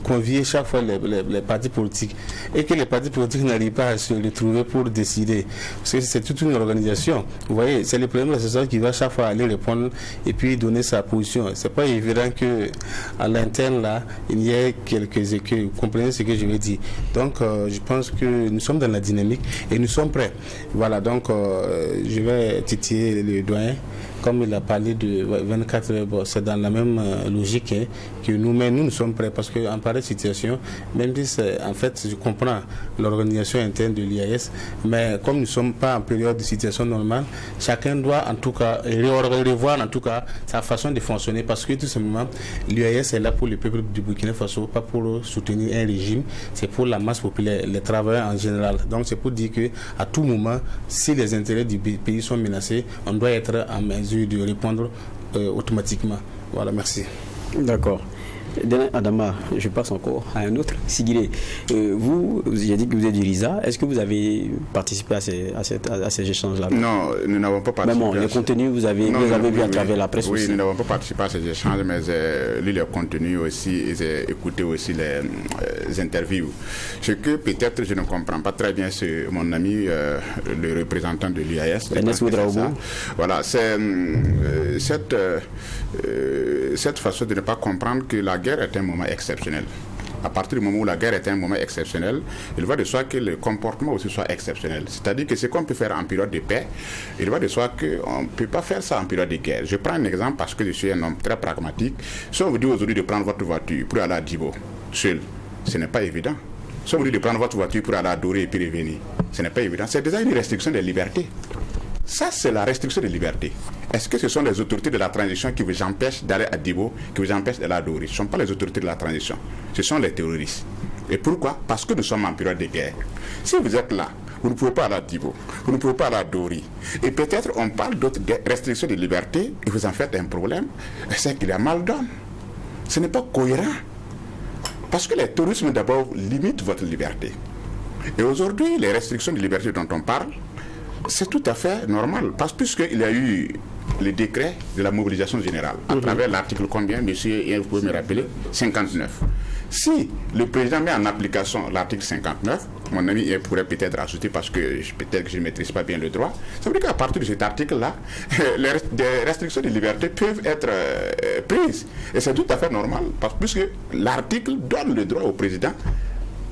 conviez chaque fois les partis politiques et que les partis politiques n'arrivent pas à se retrouver pour décider, parce que c'est toute une organisation, vous voyez, c'est le premier assesseur qui va chaque fois aller répondre et puis donner sa position. C'est pas évident qu'à l'interne là, il y ait quelques écueils. Vous comprenez ce que je veux dire? Donc, je pense que nous sommes dans la dynamique et nous sommes prêts. Voilà, donc, je vais titiller le doyen. Comme il a parlé de 24 heures, bon, c'est dans la même logique que nous sommes prêts, parce qu'en pareille situation, même si en fait, je comprends l'organisation interne de l'IAS, mais comme nous ne sommes pas en période de situation normale, chacun doit en tout cas revoir en tout cas sa façon de fonctionner, parce que tout simplement, l'IAS est là pour le peuple du Burkina Faso, pas pour soutenir un régime, c'est pour la masse populaire, les travailleurs en général. Donc c'est pour dire que à tout moment, si les intérêts du pays sont menacés, on doit être en mesure de répondre automatiquement. Voilà, merci. D'accord. Adama, je passe encore à un autre. Sigiré, vous avez dit que vous êtes du RISA. Est-ce que vous avez participé à ces échanges-là? Non, nous n'avons pas participé. Mais bon, le contenu, vous avez vu à travers la presse aussi. Oui, nous n'avons pas participé à ces échanges, mais lu le contenu aussi, et écouté aussi les interviews. Ce que peut-être je ne comprends pas très bien, c'est mon ami, le représentant de l'IAS. Voilà, c'est cette façon de ne pas comprendre que la guerre est un moment exceptionnel. À partir du moment où la guerre est un moment exceptionnel, il va de soi que le comportement aussi soit exceptionnel. C'est-à-dire que ce qu'on peut faire en période de paix, il va de soi qu'on ne peut pas faire ça en période de guerre. Je prends un exemple parce que je suis un homme très pragmatique. Si on vous dit aujourd'hui de prendre votre voiture pour aller à Djibo, seul, ce n'est pas évident. Si on vous dit de prendre votre voiture pour aller à Doré et puis revenir, ce n'est pas évident. C'est déjà une restriction des libertés. Ça, c'est la restriction des libertés. Est-ce que ce sont les autorités de la transition qui vous empêchent d'aller à Djibo, qui vous empêchent d'aller à Doré? Ce ne sont pas les autorités de la transition, ce sont les terroristes. Et pourquoi? Parce que nous sommes en période de guerre. Si vous êtes là, vous ne pouvez pas aller à Djibo, vous ne pouvez pas aller à Doré. Et peut-être on parle d'autres restrictions de liberté et vous en faites un problème. C'est qu'il y a mal donne. Ce n'est pas cohérent. Parce que les terroristes d'abord limitent votre liberté. Et aujourd'hui, les restrictions de liberté dont on parle, c'est tout à fait normal, parce puisqu'il y a eu le décret de la mobilisation générale, à travers l'article combien, monsieur, vous pouvez me rappeler, 59. Si le président met en application l'article 59, mon ami pourrait peut-être ajouter, parce que peut-être que je ne maîtrise pas bien le droit, ça veut dire qu'à partir de cet article-là, des restrictions de liberté peuvent être prises. Et c'est tout à fait normal, parce que puisque l'article donne le droit au président,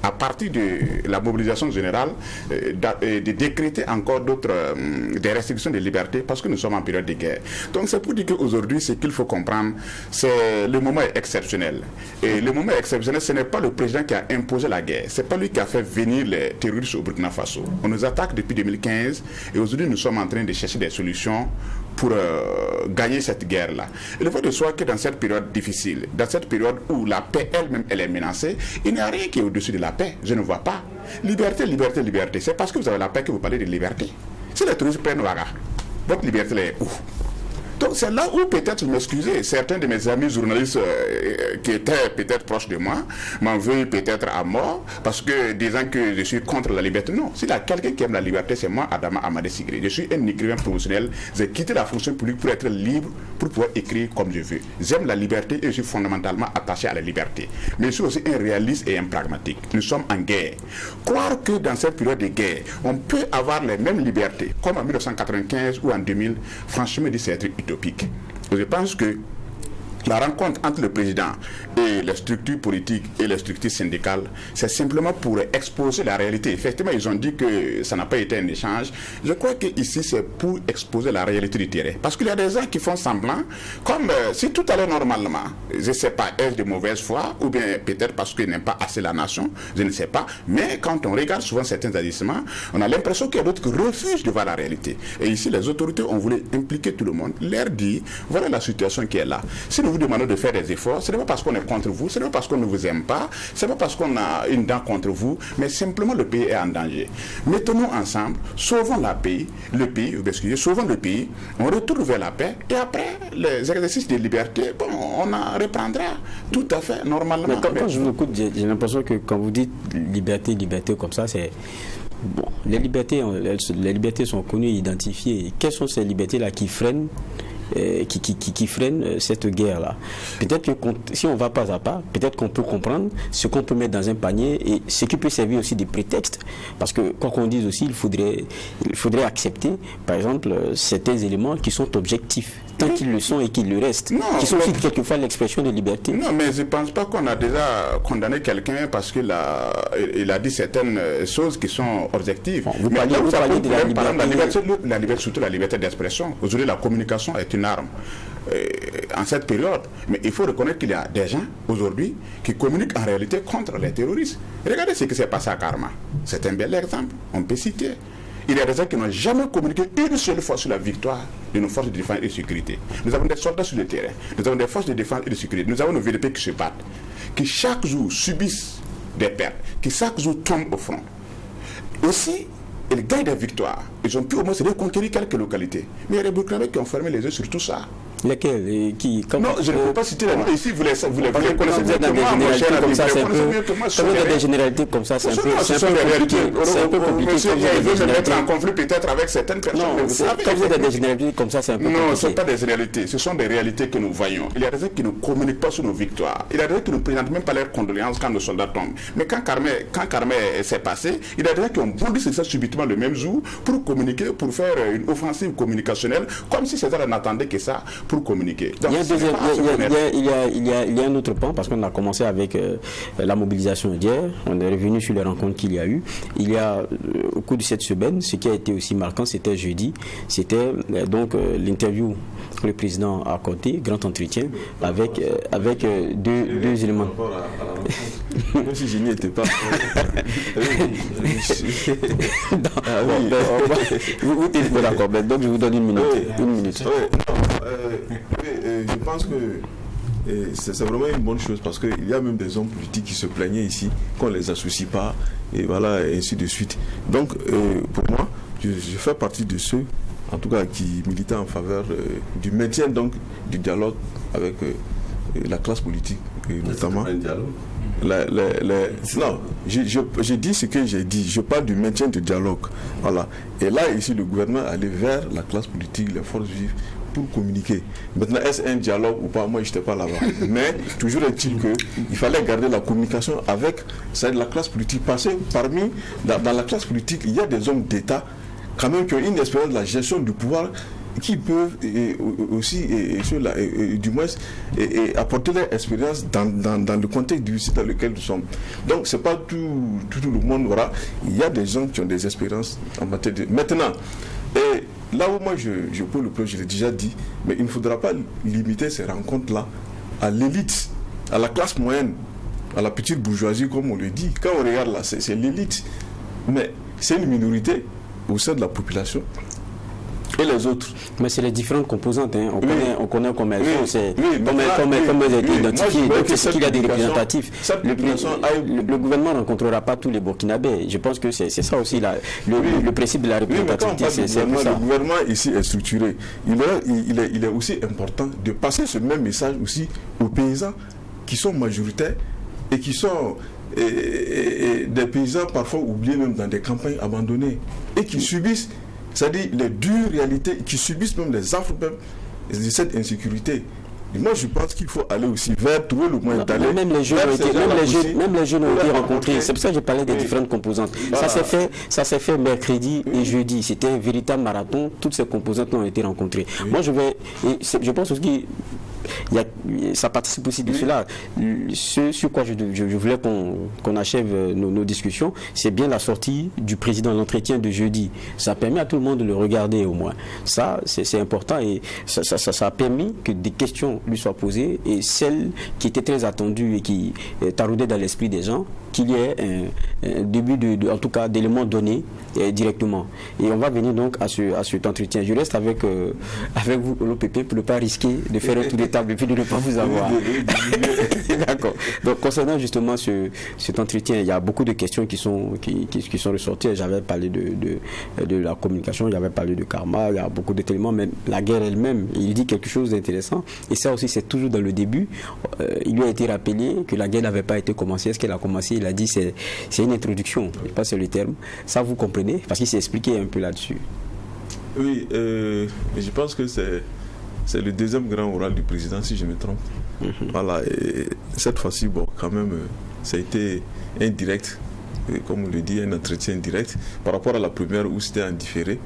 à partir de la mobilisation générale, de décréter encore d'autres des restrictions de liberté, parce que nous sommes en période de guerre. Donc c'est pour dire qu'aujourd'hui, ce qu'il faut comprendre, c'est le moment est exceptionnel. Et le moment exceptionnel, ce n'est pas le président qui a imposé la guerre, c'est pas lui qui a fait venir les terroristes au Burkina Faso. On nous attaque depuis 2015 et aujourd'hui nous sommes en train de chercher des solutions pour gagner cette guerre-là. Il faut de soi que dans cette période difficile, dans cette période où la paix elle-même elle est menacée, il n'y a rien qui est au-dessus de la paix. Je ne vois pas. Liberté, liberté, liberté. C'est parce que vous avez la paix que vous parlez de liberté. Si les touristes prennent Ouaga, votre liberté est où? Donc c'est là où peut-être, je m'excusais, certains de mes amis journalistes qui étaient peut-être proches de moi m'en veulent peut-être à mort parce que disant que je suis contre la liberté. Non, s'il y a quelqu'un qui aime la liberté, c'est moi, Adama Amadé Sigré. Je suis un écrivain professionnel. J'ai quitté la fonction publique pour être libre, pour pouvoir écrire comme je veux. J'aime la liberté et je suis fondamentalement attaché à la liberté. Mais je suis aussi un réaliste et un pragmatique. Nous sommes en guerre. Croire que dans cette période de guerre, on peut avoir les mêmes libertés comme en 1995 ou en 2000, franchement, c'est être utopique. Je pense que la rencontre entre le président et les structures politiques et les structures syndicales, c'est simplement pour exposer la réalité. Effectivement, ils ont dit que ça n'a pas été un échange. Je crois qu'ici, c'est pour exposer la réalité du terrain. Parce qu'il y a des gens qui font semblant, comme si tout allait normalement. Je ne sais pas, est-ce de mauvaise foi, ou bien peut-être parce qu'ils n'aiment pas assez la nation, je ne sais pas. Mais quand on regarde souvent certains agissements, on a l'impression qu'il y a d'autres qui refusent de voir la réalité. Et ici, les autorités ont voulu impliquer tout le monde, leur dire, voilà la situation qui est là. Si nous vous demandons de faire des efforts, ce n'est pas parce qu'on est contre vous, ce n'est pas parce qu'on ne vous aime pas, ce n'est pas parce qu'on a une dent contre vous, mais simplement le pays est en danger. Mettons-nous ensemble, sauvons sauvons le pays, on retourne vers la paix, et après, les exercices de liberté, bon, on en reprendra tout à fait normalement. Mais quand je vous écoute, j'ai l'impression que quand vous dites liberté comme ça, c'est... Bon, les libertés sont connues et identifiées. Quelles sont ces libertés-là qui freinent qui freinent cette guerre-là? Peut-être que si on va pas à pas, peut-être qu'on peut comprendre ce qu'on peut mettre dans un panier et ce qui peut servir aussi de prétexte. Parce que, quoi qu'on dise aussi, il faudrait accepter, par exemple, certains éléments qui sont objectifs, tant qu'ils le sont et qu'ils le restent, qui sont aussi quelquefois l'expression de liberté. Non, mais je ne pense pas qu'on a déjà condamné quelqu'un parce qu'il a dit certaines choses qui sont objectives. Bon, vous parliez de la liberté, surtout la liberté d'expression. Aujourd'hui, la communication est une arme en cette période. Mais il faut reconnaître qu'il y a des gens aujourd'hui qui communiquent en réalité contre les terroristes. Regardez ce qui s'est passé à Karma. C'est un bel exemple. On peut citer. Il y a des gens qui n'ont jamais communiqué une seule fois sur la victoire de nos forces de défense et de sécurité. Nous avons des soldats sur le terrain. Nous avons des forces de défense et de sécurité. Nous avons nos VDP qui se battent, qui chaque jour subissent des pertes, qui chaque jour tombent au front. Aussi, ils gagnent des victoires. Ils ont pu au moins se reconquérir quelques localités. Mais il y a des Burkinabés qui ont fermé les yeux sur tout ça. Lesquels et qui Non, je ne peux pas citer les noms. Ici, vous les connaissez mieux que moi. Quand vous avez des généralités comme ça, c'est un peu compliqué. Monsieur, il veut me mettre en conflit peut-être avec certaines personnes. Quand vous avez des généralités comme ça, c'est un peu compliqué. Non, ce ne sont pas des généralités. Ce sont des réalités que nous voyons. Il y a des gens qui ne communiquent pas sur nos victoires. Il y a des gens qui ne présentent même pas leurs condoléances quand nos soldats tombent. Mais quand Carmel s'est passé, il y a des gens qui ont bondi sur ça subitement le même jour pour communiquer, pour faire une offensive communicationnelle, comme si César n'attendait que ça pour communiquer. Donc, il y a un autre point, parce qu'on a commencé avec la mobilisation d'hier, on est revenu sur les rencontres qu'il y a eu. Il y a, au cours de cette semaine, ce qui a été aussi marquant, c'était jeudi, c'était donc l'interview que le président a accordé, grand entretien, avec deux éléments. Même si je n'y étais pas. Vous êtes d'accord, donc je vous donne une minute. Je pense que c'est vraiment une bonne chose parce qu'il y a même des hommes politiques qui se plaignaient ici qu'on ne les associe pas et voilà, et ainsi de suite. Donc pour moi, je fais partie de ceux en tout cas qui militaient en faveur du maintien donc du dialogue avec la classe politique et notamment non, j'ai dit ce que j'ai dit. Je parle du maintien du dialogue. Voilà. Et là, ici, le gouvernement allait vers la classe politique, les forces vives, pour communiquer. Maintenant, est-ce un dialogue ou pas? Moi, je n'étais pas là-bas. Mais toujours est-il qu'il fallait garder la communication avec la classe politique. Parce que dans la classe politique, il y a des hommes d'État quand même qui ont une expérience de la gestion du pouvoir qui peuvent aussi, du moins, apporter leur expérience dans le contexte difficile dans lequel nous sommes. Donc, ce n'est pas tout le monde. Voilà. Il y a des gens qui ont des expériences en matière de... Maintenant, là où moi je peux le prendre, je l'ai déjà dit, mais il ne faudra pas limiter ces rencontres-là à l'élite, à la classe moyenne, à la petite bourgeoisie, comme on le dit. Quand on regarde là, c'est l'élite. Mais c'est une minorité au sein de la population. et les autres. Mais c'est les différentes composantes, hein. On connaît comment elles sont, comme elles étaient identifiées. Donc c'est qu'il y a des représentatifs. Le gouvernement ne rencontrera pas tous les Burkinabés. Je pense que c'est ça aussi le principe de la représentativité. Le gouvernement ici est structuré. Il est aussi important de passer ce même message aussi aux paysans qui sont majoritaires et qui sont des paysans parfois oubliés même dans des campagnes abandonnées et qui subissent, c'est-à-dire les dures réalités, qui subissent même les affres même de cette insécurité. Et moi, je pense qu'il faut aller aussi vers trouver le moyen d'aller. Même les jeunes ont été rencontrés. C'est pour ça que je parlais des différentes composantes. Voilà. Ça s'est fait mercredi et jeudi. C'était un véritable marathon. Toutes ces composantes ont été rencontrées. Oui. Moi, je pense aussi ça participe aussi de cela. Ce sur quoi je voulais qu'on achève nos discussions, c'est bien la sortie du président, l'entretien de jeudi. Ça permet à tout le monde de le regarder au moins. Ça, c'est important et ça a permis que des questions lui soient posées et celles qui étaient très attendues et qui taraudaient dans l'esprit des gens, qu'il y ait un début en tout cas d'éléments donnés directement. Et on va venir donc à cet entretien. Je reste avec vous, l'OPP, pour ne pas risquer de faire un tour de table et puis de ne pas vous avoir. D'accord. Donc concernant justement cet entretien, il y a beaucoup de questions qui sont ressorties. J'avais parlé de la communication, j'avais parlé de karma, il y a beaucoup d'éléments, même la guerre elle-même, il dit quelque chose d'intéressant. Et ça aussi, c'est toujours dans le début. Il lui a été rappelé que la guerre n'avait pas été commencée. Est-ce qu'elle a commencé? Il a dit c'est une introduction. Je ne sais pas si c'est le terme. Ça, vous comprenez? Parce qu'il s'est expliqué un peu là-dessus. Oui, je pense que c'est le deuxième grand oral du président, si je me trompe. Voilà, et cette fois-ci, bon, quand même, ça a été indirect, comme on le dit, un entretien indirect, par rapport à la première où c'était en différé.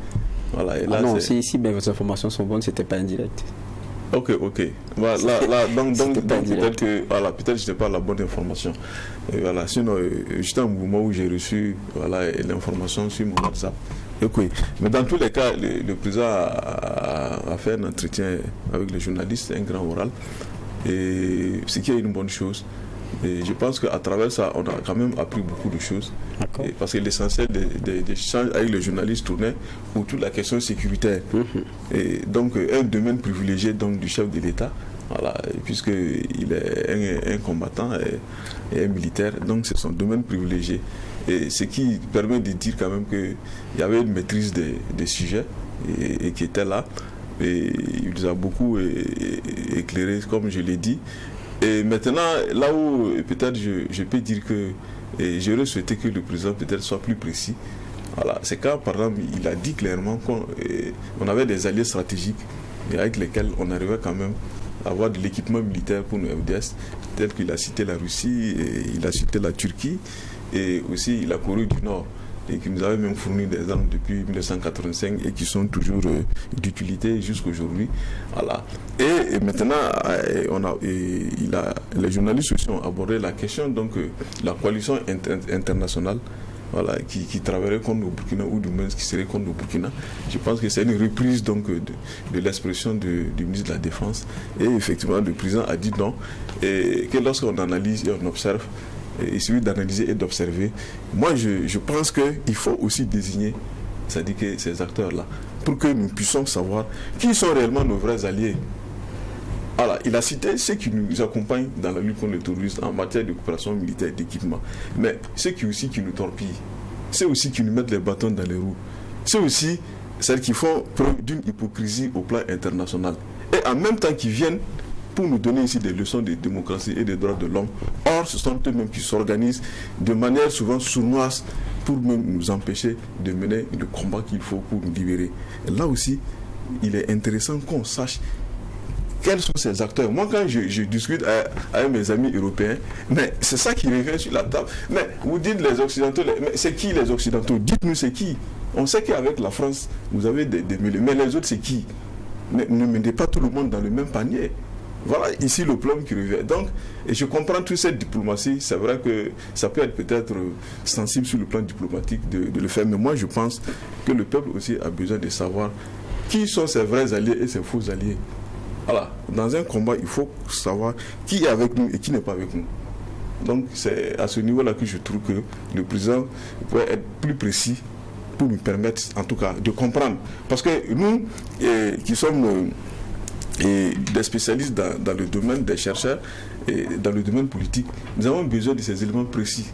Voilà, et là, non, si vos informations sont bonnes, c'était pas indirect. Ok. Voilà, donc peut-être que peut-être je n'ai pas la bonne information. Et voilà, sinon, j'étais un moment où j'ai reçu l'information sur mon WhatsApp. Okay. Mais dans tous les cas, le président a fait un entretien avec les journalistes, un grand oral, et ce qui est une bonne chose. Et je pense qu'à travers ça, on a quand même appris beaucoup de choses. Parce que l'essentiel des échanges avec les journalistes tournait autour de la question sécuritaire. Et donc, un domaine privilégié donc, du chef de l'État, puisqu'il est un combattant et un militaire, donc c'est son domaine privilégié. Et ce qui permet de dire quand même qu'il y avait une maîtrise des sujets et qui était là. Et il nous a beaucoup éclairé, comme je l'ai dit. Et maintenant, là où peut-être je peux dire que j'aurais souhaité que le président peut-être soit plus précis. Voilà, c'est quand, par exemple, il a dit clairement qu'on avait des alliés stratégiques et avec lesquels on arrivait quand même à avoir de l'équipement militaire pour nos FDS, tel qu'il a cité la Russie, et il a cité la Turquie et aussi la Corée du Nord, et qui nous avait même fourni des armes depuis 1985 et qui sont toujours d'utilité jusqu'aujourd'hui. Voilà. Et maintenant, les journalistes aussi ont abordé la question, donc la coalition internationale, voilà, qui travaillerait contre le Burkina ou du moins qui serait contre le Burkina. Je pense que c'est une reprise donc, de l'expression du ministre de la Défense. Et effectivement, le président a dit non, et que lorsqu'on analyse et on observe, il suffit d'analyser et d'observer. Moi, je pense qu'il faut aussi désigner, c'est-à-dire que ces acteurs-là, pour que nous puissions savoir qui sont réellement nos vrais alliés. Alors, il a cité ceux qui nous accompagnent dans la lutte contre le terrorisme en matière de coopération militaire et d'équipement. Mais ceux qui nous torpillent, ceux aussi qui nous mettent les bâtons dans les roues, ceux aussi, celles qui font preuve d'une hypocrisie au plan international. Et en même temps qui viennent pour nous donner ici des leçons de démocratie et des droits de l'homme. Or, ce sont eux-mêmes qui s'organisent de manière souvent sournoise pour même nous empêcher de mener le combat qu'il faut pour nous libérer. Et là aussi, il est intéressant qu'on sache quels sont ces acteurs. Moi, quand je discute avec mes amis européens, mais c'est ça qui revient sur la table. Mais vous dites les Occidentaux, mais c'est qui les Occidentaux? Dites-nous c'est qui. On sait qu'avec la France, vous avez des milliers, mais les autres c'est qui? Mais ne mettez pas tout le monde dans le même panier. Voilà ici le problème qui revient. Donc, et je comprends toute cette diplomatie. C'est vrai que ça peut être peut-être sensible sur le plan diplomatique de le faire. Mais moi, je pense que le peuple aussi a besoin de savoir qui sont ses vrais alliés et ses faux alliés. Voilà. Dans un combat, il faut savoir qui est avec nous et qui n'est pas avec nous. Donc, c'est à ce niveau-là que je trouve que le président pourrait être plus précis pour nous permettre, en tout cas, de comprendre. Parce que nous, qui sommes des spécialistes dans le domaine des chercheurs et dans le domaine politique, nous avons besoin de ces éléments précis.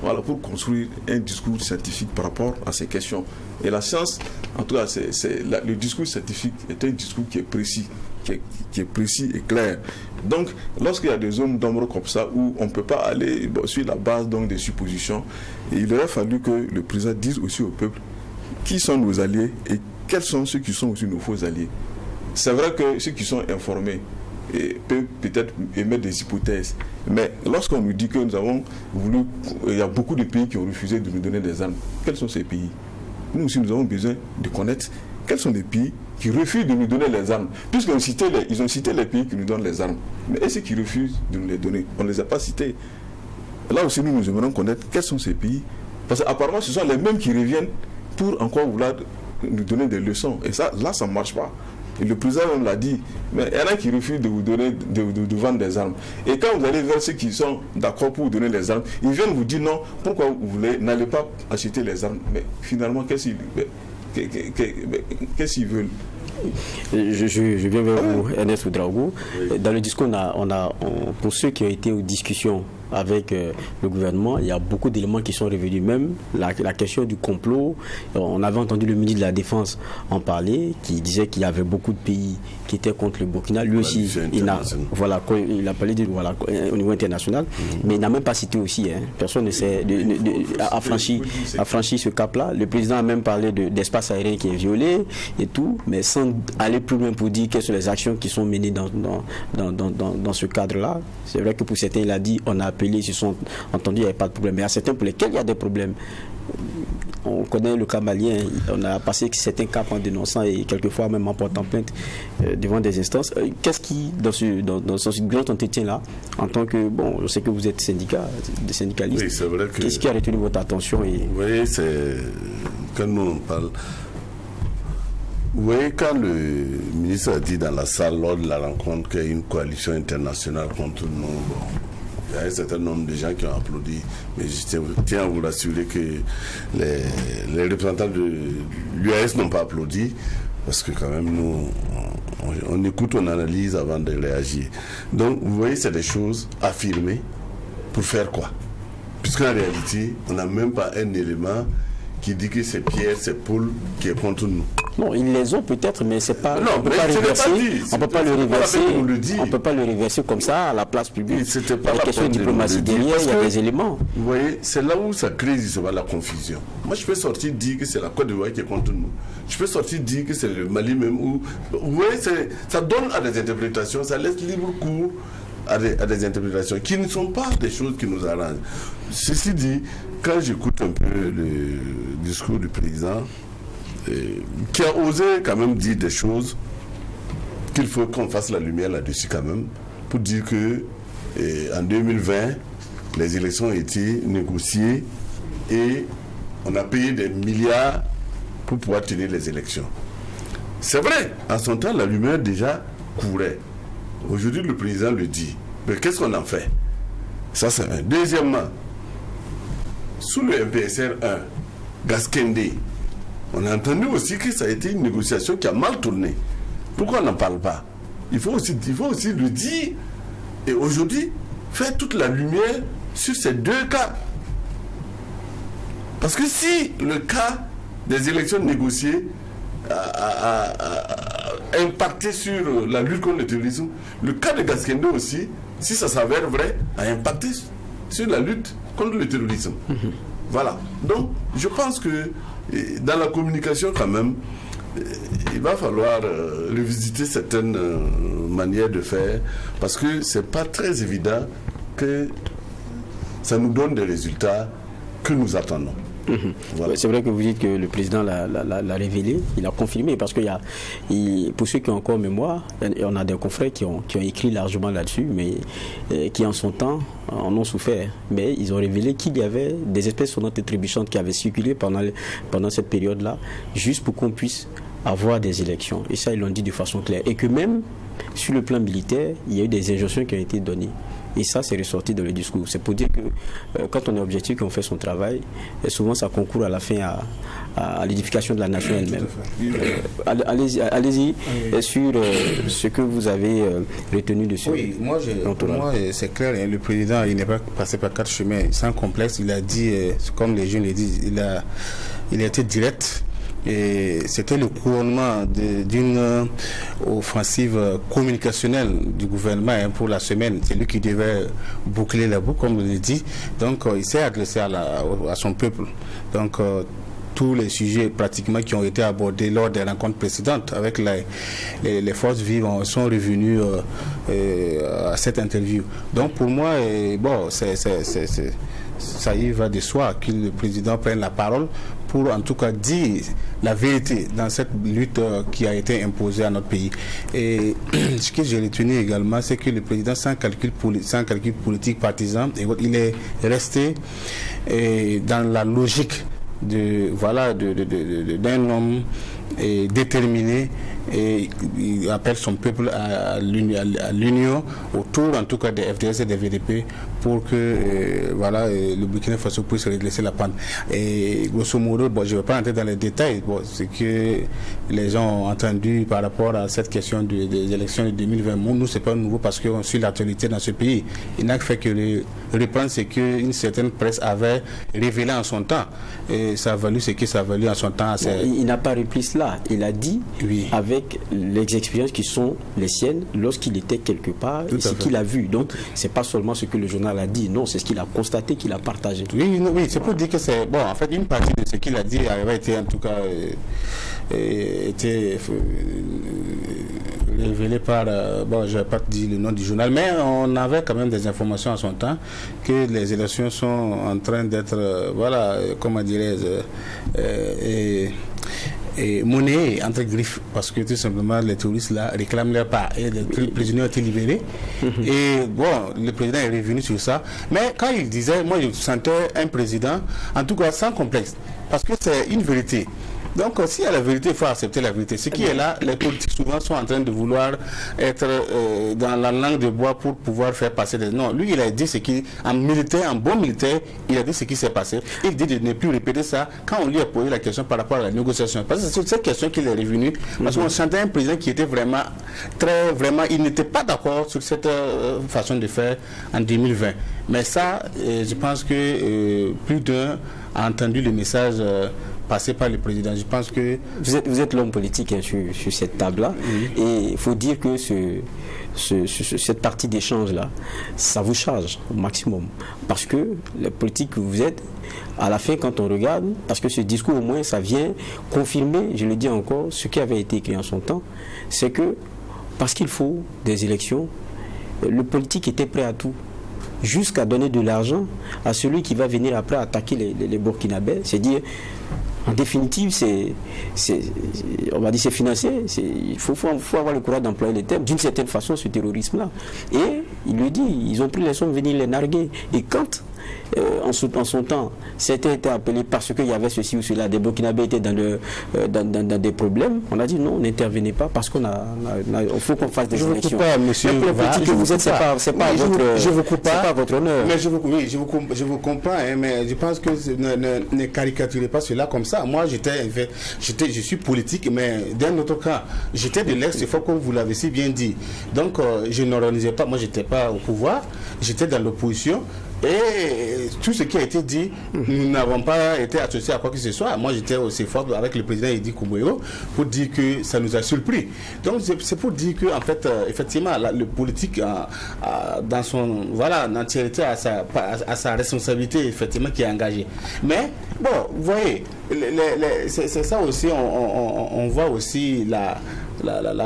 Voilà, pour construire un discours scientifique par rapport à ces questions. Et la science, en tout cas, le discours scientifique est un discours qui est précis, qui est précis et clair. Donc, lorsqu'il y a des zones d'ombre comme ça, où on ne peut pas aller sur la base donc, des suppositions, il aurait fallu que le président dise aussi au peuple qui sont nos alliés et quels sont ceux qui sont aussi nos faux alliés. C'est vrai que ceux qui sont informés peuvent peut-être émettre des hypothèses. Mais lorsqu'on nous dit que nous avons voulu, il y a beaucoup de pays qui ont refusé de nous donner des armes, quels sont ces pays? Nous aussi, nous avons besoin de connaître quels sont les pays qui refusent de nous donner les armes. Puisqu'ils ont cité les pays qui nous donnent les armes. Mais et ceux qui refusent de nous les donner, on ne les a pas cités. Là aussi, nous aimerions connaître quels sont ces pays. Parce qu'apparemment, ce sont les mêmes qui reviennent pour encore vouloir nous donner des leçons. Et ça, là, ça ne marche pas. Et le président même l'a dit, mais il y en a qui refusent de vous donner, de vendre des armes. Et quand vous allez vers ceux qui sont d'accord pour vous donner les armes, ils viennent vous dire non, pourquoi vous n'allez pas acheter les armes? Mais finalement, qu'est-ce qu'ils veulent? Je viens vers vous, Ernest Ouedraogo. Dans le discours, pour ceux qui ont été aux discussions avec le gouvernement, il y a beaucoup d'éléments qui sont revenus. Même la question du complot, on avait entendu le ministre de la Défense en parler, qui disait qu'il y avait beaucoup de pays qui étaient contre le Burkina. Lui aussi, il a parlé au niveau international, mais il n'a même pas cité aussi. Personne ne s'est franchi ce cap-là. Le président a même parlé d'espace aérien qui est violé et tout, mais sans aller plus loin pour dire quelles sont les actions qui sont menées dans ce cadre-là. C'est vrai que pour certains, il a dit, on a appelé, ils se sont entendus, il n'y avait pas de problème. Mais à certains pour lesquels il y a des problèmes, on connaît le cas malien, on a passé certains cas en dénonçant et quelquefois même en portant plainte devant des instances. Qu'est-ce qui, dans ce grand entretien-là, en tant que, je sais que vous êtes syndicaliste, oui, c'est vrai que, qu'est-ce qui a retenu votre attention Vous voyez, c'est quand nous on parle. Vous voyez, quand le ministre a dit dans la salle lors de la rencontre qu'il y a une coalition internationale contre nous, il y a un certain nombre de gens qui ont applaudi, mais je tiens à vous rassurer que les représentants de l'UAS n'ont pas applaudi, parce que quand même nous, on écoute, on analyse avant de réagir. Donc vous voyez, c'est des choses affirmées pour faire quoi? Puisqu'en réalité, on n'a même pas un élément qui dit que c'est Pierre, c'est Paul qui est contre nous. Non, ils les ont peut-être, mais c'est pas. Non, on peut pas reverser. On peut pas le reverser. On peut pas le reverser comme ça à la place publique. C'était pas la question de diplomatie derrière, il y a des éléments. Vous voyez, c'est là où ça crée justement la confusion. Moi, je peux sortir dire que c'est la Côte d'Ivoire qui est contre nous. Je peux sortir dire que c'est le Mali même. Vous voyez, ça donne à des interprétations, ça laisse libre cours à des interprétations qui ne sont pas des choses qui nous arrangent. Ceci dit, quand j'écoute un peu le discours du président, qui a osé quand même dire des choses qu'il faut qu'on fasse la lumière là-dessus quand même, pour dire que en 2020, les élections ont été négociées et on a payé des milliards pour pouvoir tenir les élections. C'est vrai, en son temps, la lumière déjà courait. Aujourd'hui, le président le dit. Mais qu'est-ce qu'on en fait? Ça, c'est un. Deuxièmement, sous le MPSR 1, Gasquende, on a entendu aussi que ça a été une négociation qui a mal tourné. Pourquoi on n'en parle pas? Il faut aussi le dire. Et aujourd'hui, faire toute la lumière sur ces deux cas. Parce que si le cas des élections négociées a impacté sur la lutte contre le terrorisme, le cas de Gasquende aussi, si ça s'avère vrai, a impacté sur la lutte contre le terrorisme. Voilà. Donc, je pense que dans la communication, quand même, il va falloir revisiter certaines manières de faire, parce que c'est pas très évident que ça nous donne des résultats que nous attendons. Voilà. C'est vrai que vous dites que le président l'a révélé, il a confirmé, parce que pour ceux qui ont encore mémoire, on a des confrères qui ont écrit largement là-dessus, mais qui en son temps en ont souffert. Mais ils ont révélé qu'il y avait des espèces sonnantes et trébuchantes qui avaient circulé pendant cette période-là, juste pour qu'on puisse avoir des élections. Et ça, ils l'ont dit de façon claire. Et que même sur le plan militaire, il y a eu des injonctions qui ont été données Et ça, c'est ressorti dans le discours. C'est pour dire que quand on est objectif, qu'on fait son travail, et souvent ça concourt à la fin à l'édification de la nation elle-même. Allez-y sur ce que vous avez retenu de ce. Oui, moi, c'est clair, le président, il n'est pas passé par 4 chemins sans complexe. Il a dit, comme les jeunes le disent, il a été direct. Et c'était le couronnement d'une offensive communicationnelle du gouvernement pour la semaine. C'est lui qui devait boucler la boucle, comme on le dit. Donc, il s'est adressé à son peuple. Donc, tous les sujets pratiquement qui ont été abordés lors des rencontres précédentes avec les forces vives sont revenus à cette interview. Donc, pour moi, ça y va de soi que le président prenne la parole pour en tout cas dire la vérité dans cette lutte qui a été imposée à notre pays. Et ce que j'ai retenu également, c'est que le président, sans calcul politique partisan, il est resté dans la logique d'un homme déterminé, et il appelle son peuple à l'union autour en tout cas des FDS et des VDP pour que le Burkina Faso puisse redresser la pente. Et grosso modo, je ne vais pas entrer dans les détails, ce que les gens ont entendu par rapport à cette question des élections de 2020. Nous, ce n'est pas nouveau parce qu'on suit l'actualité dans ce pays. Il n'a fait que reprendre ce qu'une certaine presse avait révélé en son temps. Et ça a valu ce que ça a valu en son temps. Il n'a pas repris cela. Il a dit, avec les expériences qui sont les siennes, lorsqu'il était quelque part, et ce qu'il a vu. Donc, c'est pas seulement ce que le journal a dit, non, c'est ce qu'il a constaté, qu'il a partagé. Oui, c'est pour dire que c'est... Bon, en fait, une partie de ce qu'il a dit avait été, en tout cas, révélé par... je ne vais pas dire le nom du journal, mais on avait quand même des informations à son temps que les élections sont en train d'être, comment dirais-je... et monnaie entre griffes, parce que tout simplement les touristes là réclament leur part et les prisonniers ont été libérés. Et le président est revenu sur ça, mais quand il disait, moi je sentais un président en tout cas sans complexe, parce que c'est une vérité. Donc, s'il y a la vérité, il faut accepter la vérité. Ce qui est là, les politiques souvent sont en train de vouloir être dans la langue de bois pour pouvoir faire passer des... Non, lui, il a dit ce qui, en bon militaire, il a dit ce qui s'est passé. Il dit de ne plus répéter ça quand on lui a posé la question par rapport à la négociation. Parce que c'est sur cette question qu'il est revenu. Parce qu'on sentait un président qui était vraiment, il n'était pas d'accord sur cette façon de faire en 2020. Mais ça, je pense que plus d'un a entendu le message passé par le président. Je pense que... Vous êtes l'homme politique sur cette table-là. Et il faut dire que cette partie d'échange-là, ça vous charge au maximum. Parce que la politique que vous êtes, à la fin, quand on regarde, parce que ce discours, au moins, ça vient confirmer, je le dis encore, ce qui avait été écrit en son temps, c'est que, parce qu'il faut des élections, le politique était prêt à tout, jusqu'à donner de l'argent à celui qui va venir après attaquer les Burkinabés. C'est dire, en définitive, on va dire c'est financier. Il faut avoir le courage d'employer les termes. D'une certaine façon, ce terrorisme-là. Et il lui dit, ils ont pris les sommes, venir les narguer. Et quand, en son temps, c'était été appelé parce qu'il y avait ceci ou cela, des Burkinabés étaient dans des problèmes, on a dit non, n'intervenez pas parce qu'il faut qu'on fasse des élections. Je ne vous coupe pas, monsieur. Mais pour le politique que vous êtes, c'est pas votre honneur. Mais je vous comprends, mais je pense que ne caricaturez pas cela comme ça. Moi, je suis politique, mais d'un autre cas, j'étais de l'ex, il faut que vous l'avez si bien dit. Donc, je n'organisais pas, moi, je n'étais pas au pouvoir, j'étais dans l'opposition. Et tout ce qui a été dit, nous n'avons pas été associés à quoi que ce soit. Moi, j'étais aussi fort avec le président Edi Kouboyo pour dire que ça nous a surpris. Donc, c'est pour dire que, en fait, effectivement, le politique, dans son, entièreté, à sa responsabilité, effectivement, qui est engagée. Mais, bon, vous voyez, c'est ça aussi, on voit aussi la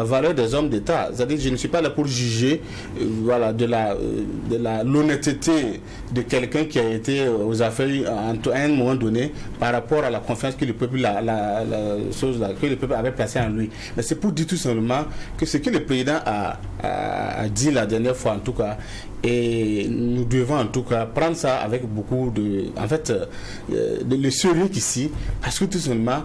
valeur des hommes d'État. C'est-à-dire que je ne suis pas là pour juger de l'honnêteté de quelqu'un qui a été aux affaires à un moment donné par rapport à la confiance que le peuple que le peuple avait placée en lui. Mais c'est pour dire tout simplement que ce que le président a dit la dernière fois en tout cas, et nous devons en tout cas prendre ça avec beaucoup de le sérieux qu'ici, parce que tout simplement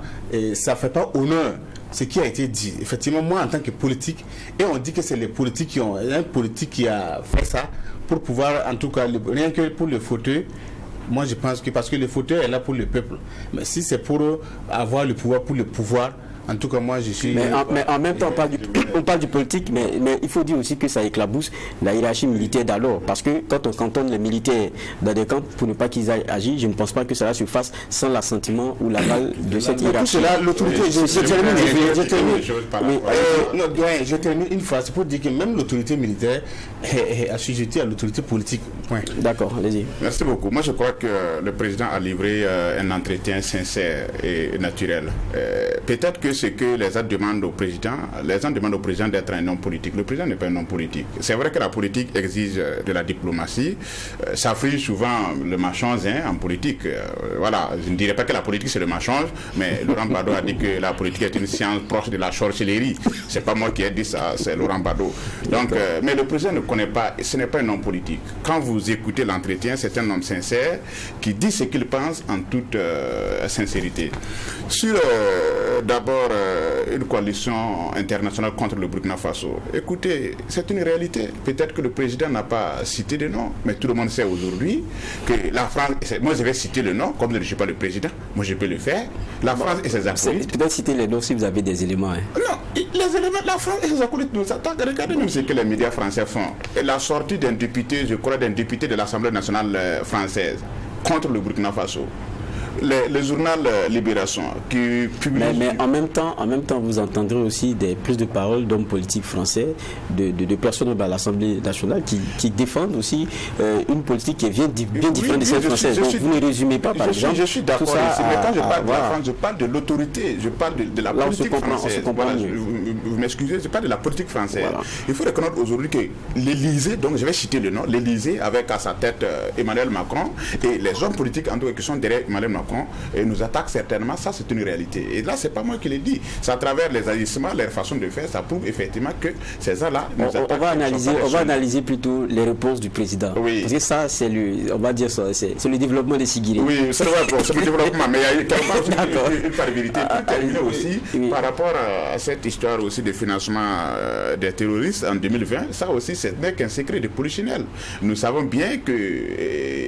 ça ne fait pas honneur ce qui a été dit. Effectivement, moi en tant que politique, et on dit que c'est les politiques un politique qui a fait ça pour pouvoir, en tout cas, rien que pour le fauteuil, moi je pense que parce que le fauteuil est là pour le peuple. Mais si c'est pour avoir le pouvoir pour le pouvoir, en tout cas, moi, je suis... Mais en même temps, on parle du politique, mais il faut dire aussi que ça éclabousse la hiérarchie militaire d'alors. Parce que quand on cantonne les militaires dans des camps pour ne pas qu'ils aillent agir, je ne pense pas que cela se fasse sans l'assentiment ou l'aval de cette hiérarchie. L'autorité... Je termine une phrase. C'est pour dire que même l'autorité militaire est assujettie à l'autorité politique. Point. D'accord, allez-y. Merci beaucoup. Moi, je crois que le président a livré un entretien sincère et naturel. Peut-être que ce que les gens demandent au président, d'être un homme politique. Le président n'est pas un homme politique. C'est vrai que la politique exige de la diplomatie. Ça fait souvent le machange en politique. Voilà, je ne dirais pas que la politique c'est le machange, mais Laurent Gbagbo a dit que la politique est une science proche de la sorcellerie. C'est pas moi qui ai dit ça, c'est Laurent Gbagbo. Donc, mais le président ne connaît pas, ce n'est pas un homme politique. Quand vous écoutez l'entretien, c'est un homme sincère qui dit ce qu'il pense en toute sincérité. Sur d'abord une coalition internationale contre le Burkina Faso. Écoutez, c'est une réalité. Peut-être que le président n'a pas cité de nom, mais tout le monde sait aujourd'hui que la France, moi je vais citer le nom, comme je ne suis pas le président, moi je peux le faire. La France et ses acolytes. Peut-être citer les noms si vous avez des éléments. Non, les éléments, la France et ses acolytes nous attaquent. Regardez même ce que les médias français font. Et la sortie d'un député, je crois, d'un député de l'Assemblée nationale française contre le Burkina Faso. Le journal Libération qui publie... Mais en même temps, vous entendrez aussi plus de paroles d'hommes politiques français, de personnes à l'Assemblée nationale qui défendent aussi une politique qui est bien différente de celle française. Donc vous ne résumez pas, par exemple. Je suis d'accord ici, mais quand je parle de la France, je parle de l'autorité, je parle de la politique française. Voilà, vous m'excusez, je parle de la politique française. Voilà. Il faut reconnaître aujourd'hui que l'Élysée, donc je vais citer le nom, l'Élysée avec à sa tête Emmanuel Macron et les hommes politiques en tout cas qui sont derrière Emmanuel Macron et nous attaquent certainement, ça c'est une réalité. Et là, c'est pas moi qui l'ai dit. C'est à travers les agissements, leur façon de faire, ça prouve effectivement que ces gens-là nous attaquent. On va analyser plutôt les réponses du président. Oui. Parce que ça, c'est le développement des Siguirés. Oui, c'est le développement, mais il y a eu une parvérité terminée aussi par rapport à cette histoire aussi de financement des terroristes en 2020. Ça aussi, ce n'est qu'un secret de polichinelle. Nous savons bien que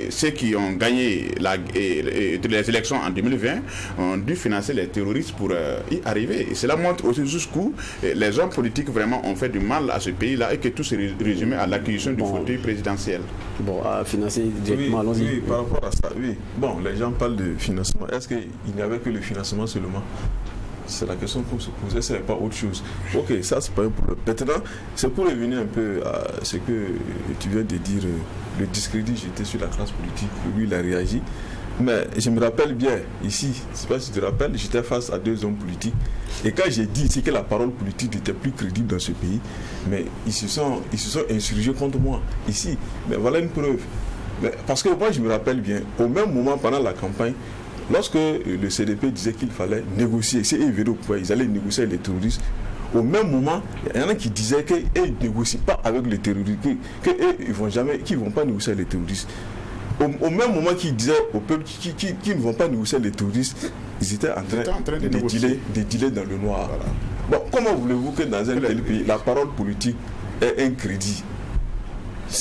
ceux qui ont gagné les élections en 2020 ont dû financer les terroristes pour y arriver. Et cela montre aussi jusqu'où les hommes politiques vraiment ont fait du mal à ce pays-là et que tout se résumé à l'acquisition du fauteuil présidentiel. Bon, à financer directement, allons-y. Oui, par rapport à ça, oui. Bon, les gens parlent de financement. Est-ce qu'il n'y avait que le financement seulement ? C'est la question qu'on se posait, ce n'est pas autre chose. Ok, ça c'est pas un problème. Maintenant, c'est pour revenir un peu à ce que tu viens de dire, le discrédit jeté sur la classe politique, lui il a réagi. Mais je me rappelle bien, ici, je ne sais pas si tu te rappelles, j'étais face à deux hommes politiques. Et quand j'ai dit ici que la parole politique n'était plus crédible dans ce pays, mais ils se sont insurgés contre moi, ici. Mais voilà une preuve. Mais parce que moi, je me rappelle bien, au même moment, pendant la campagne, lorsque le CDP disait qu'il fallait négocier, c'est eux ils allaient négocier avec les terroristes. Au même moment, il y en a qui disaient qu'ils ne négocient pas avec les terroristes, qu'ils ne vont pas négocier avec les terroristes. Au même moment qu'ils disaient au peuple qu'ils ne vont pas négocier les terroristes, ils étaient en train de dealer dans le noir. Voilà. Bon, comment voulez-vous que dans un tel pays, la parole politique ait un crédit ?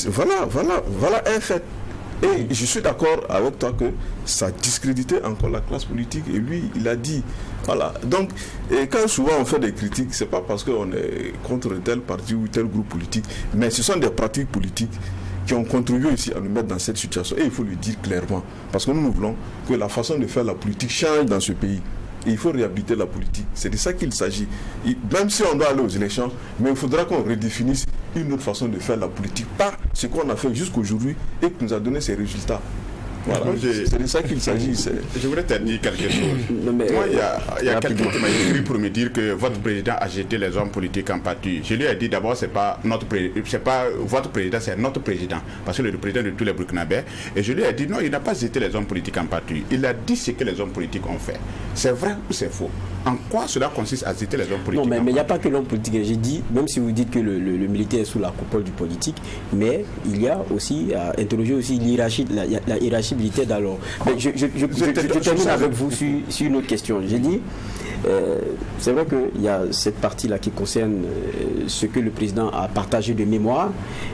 Voilà un fait. Et je suis d'accord avec toi que ça discréditait encore la classe politique. Et lui, il a dit, voilà. Donc, et quand souvent on fait des critiques, c'est pas parce qu'on est contre tel parti ou tel groupe politique, mais ce sont des pratiques politiques qui ont contribué aussi à nous mettre dans cette situation. Et il faut le dire clairement. Parce que nous voulons que la façon de faire la politique change dans ce pays. Et il faut réhabiliter la politique. C'est de ça qu'il s'agit. Même si on doit aller aux élections, mais il faudra qu'on redéfinisse une autre façon de faire la politique. Pas ce qu'on a fait jusqu'aujourd'hui et qui nous a donné ces résultats. Voilà. C'est de ça qu'il s'agit. Je voudrais te dire quelque chose. Moi, il y a quelqu'un qui m'a écrit pour me dire que votre président a jeté les hommes politiques en pâture. Je lui ai dit d'abord, c'est pas votre président, c'est notre président. Parce que le président de tous les Burkinabés. Et je lui ai dit non, il n'a pas jeté les hommes politiques en pâture. Il a dit ce que les hommes politiques ont fait. C'est vrai ou c'est faux? En quoi cela consiste à jeter les hommes politiques? Non, mais il n'y a pas que l'homme politique. J'ai dit, même si vous dites que le militaire est sous la coupole du politique, mais il y a aussi à interroger aussi la hiérarchie militaire d'alors. Mais je termine avec vous sur une autre question. J'ai dit, C'est vrai qu'il y a cette partie-là qui concerne ce que le président a partagé de mémoire.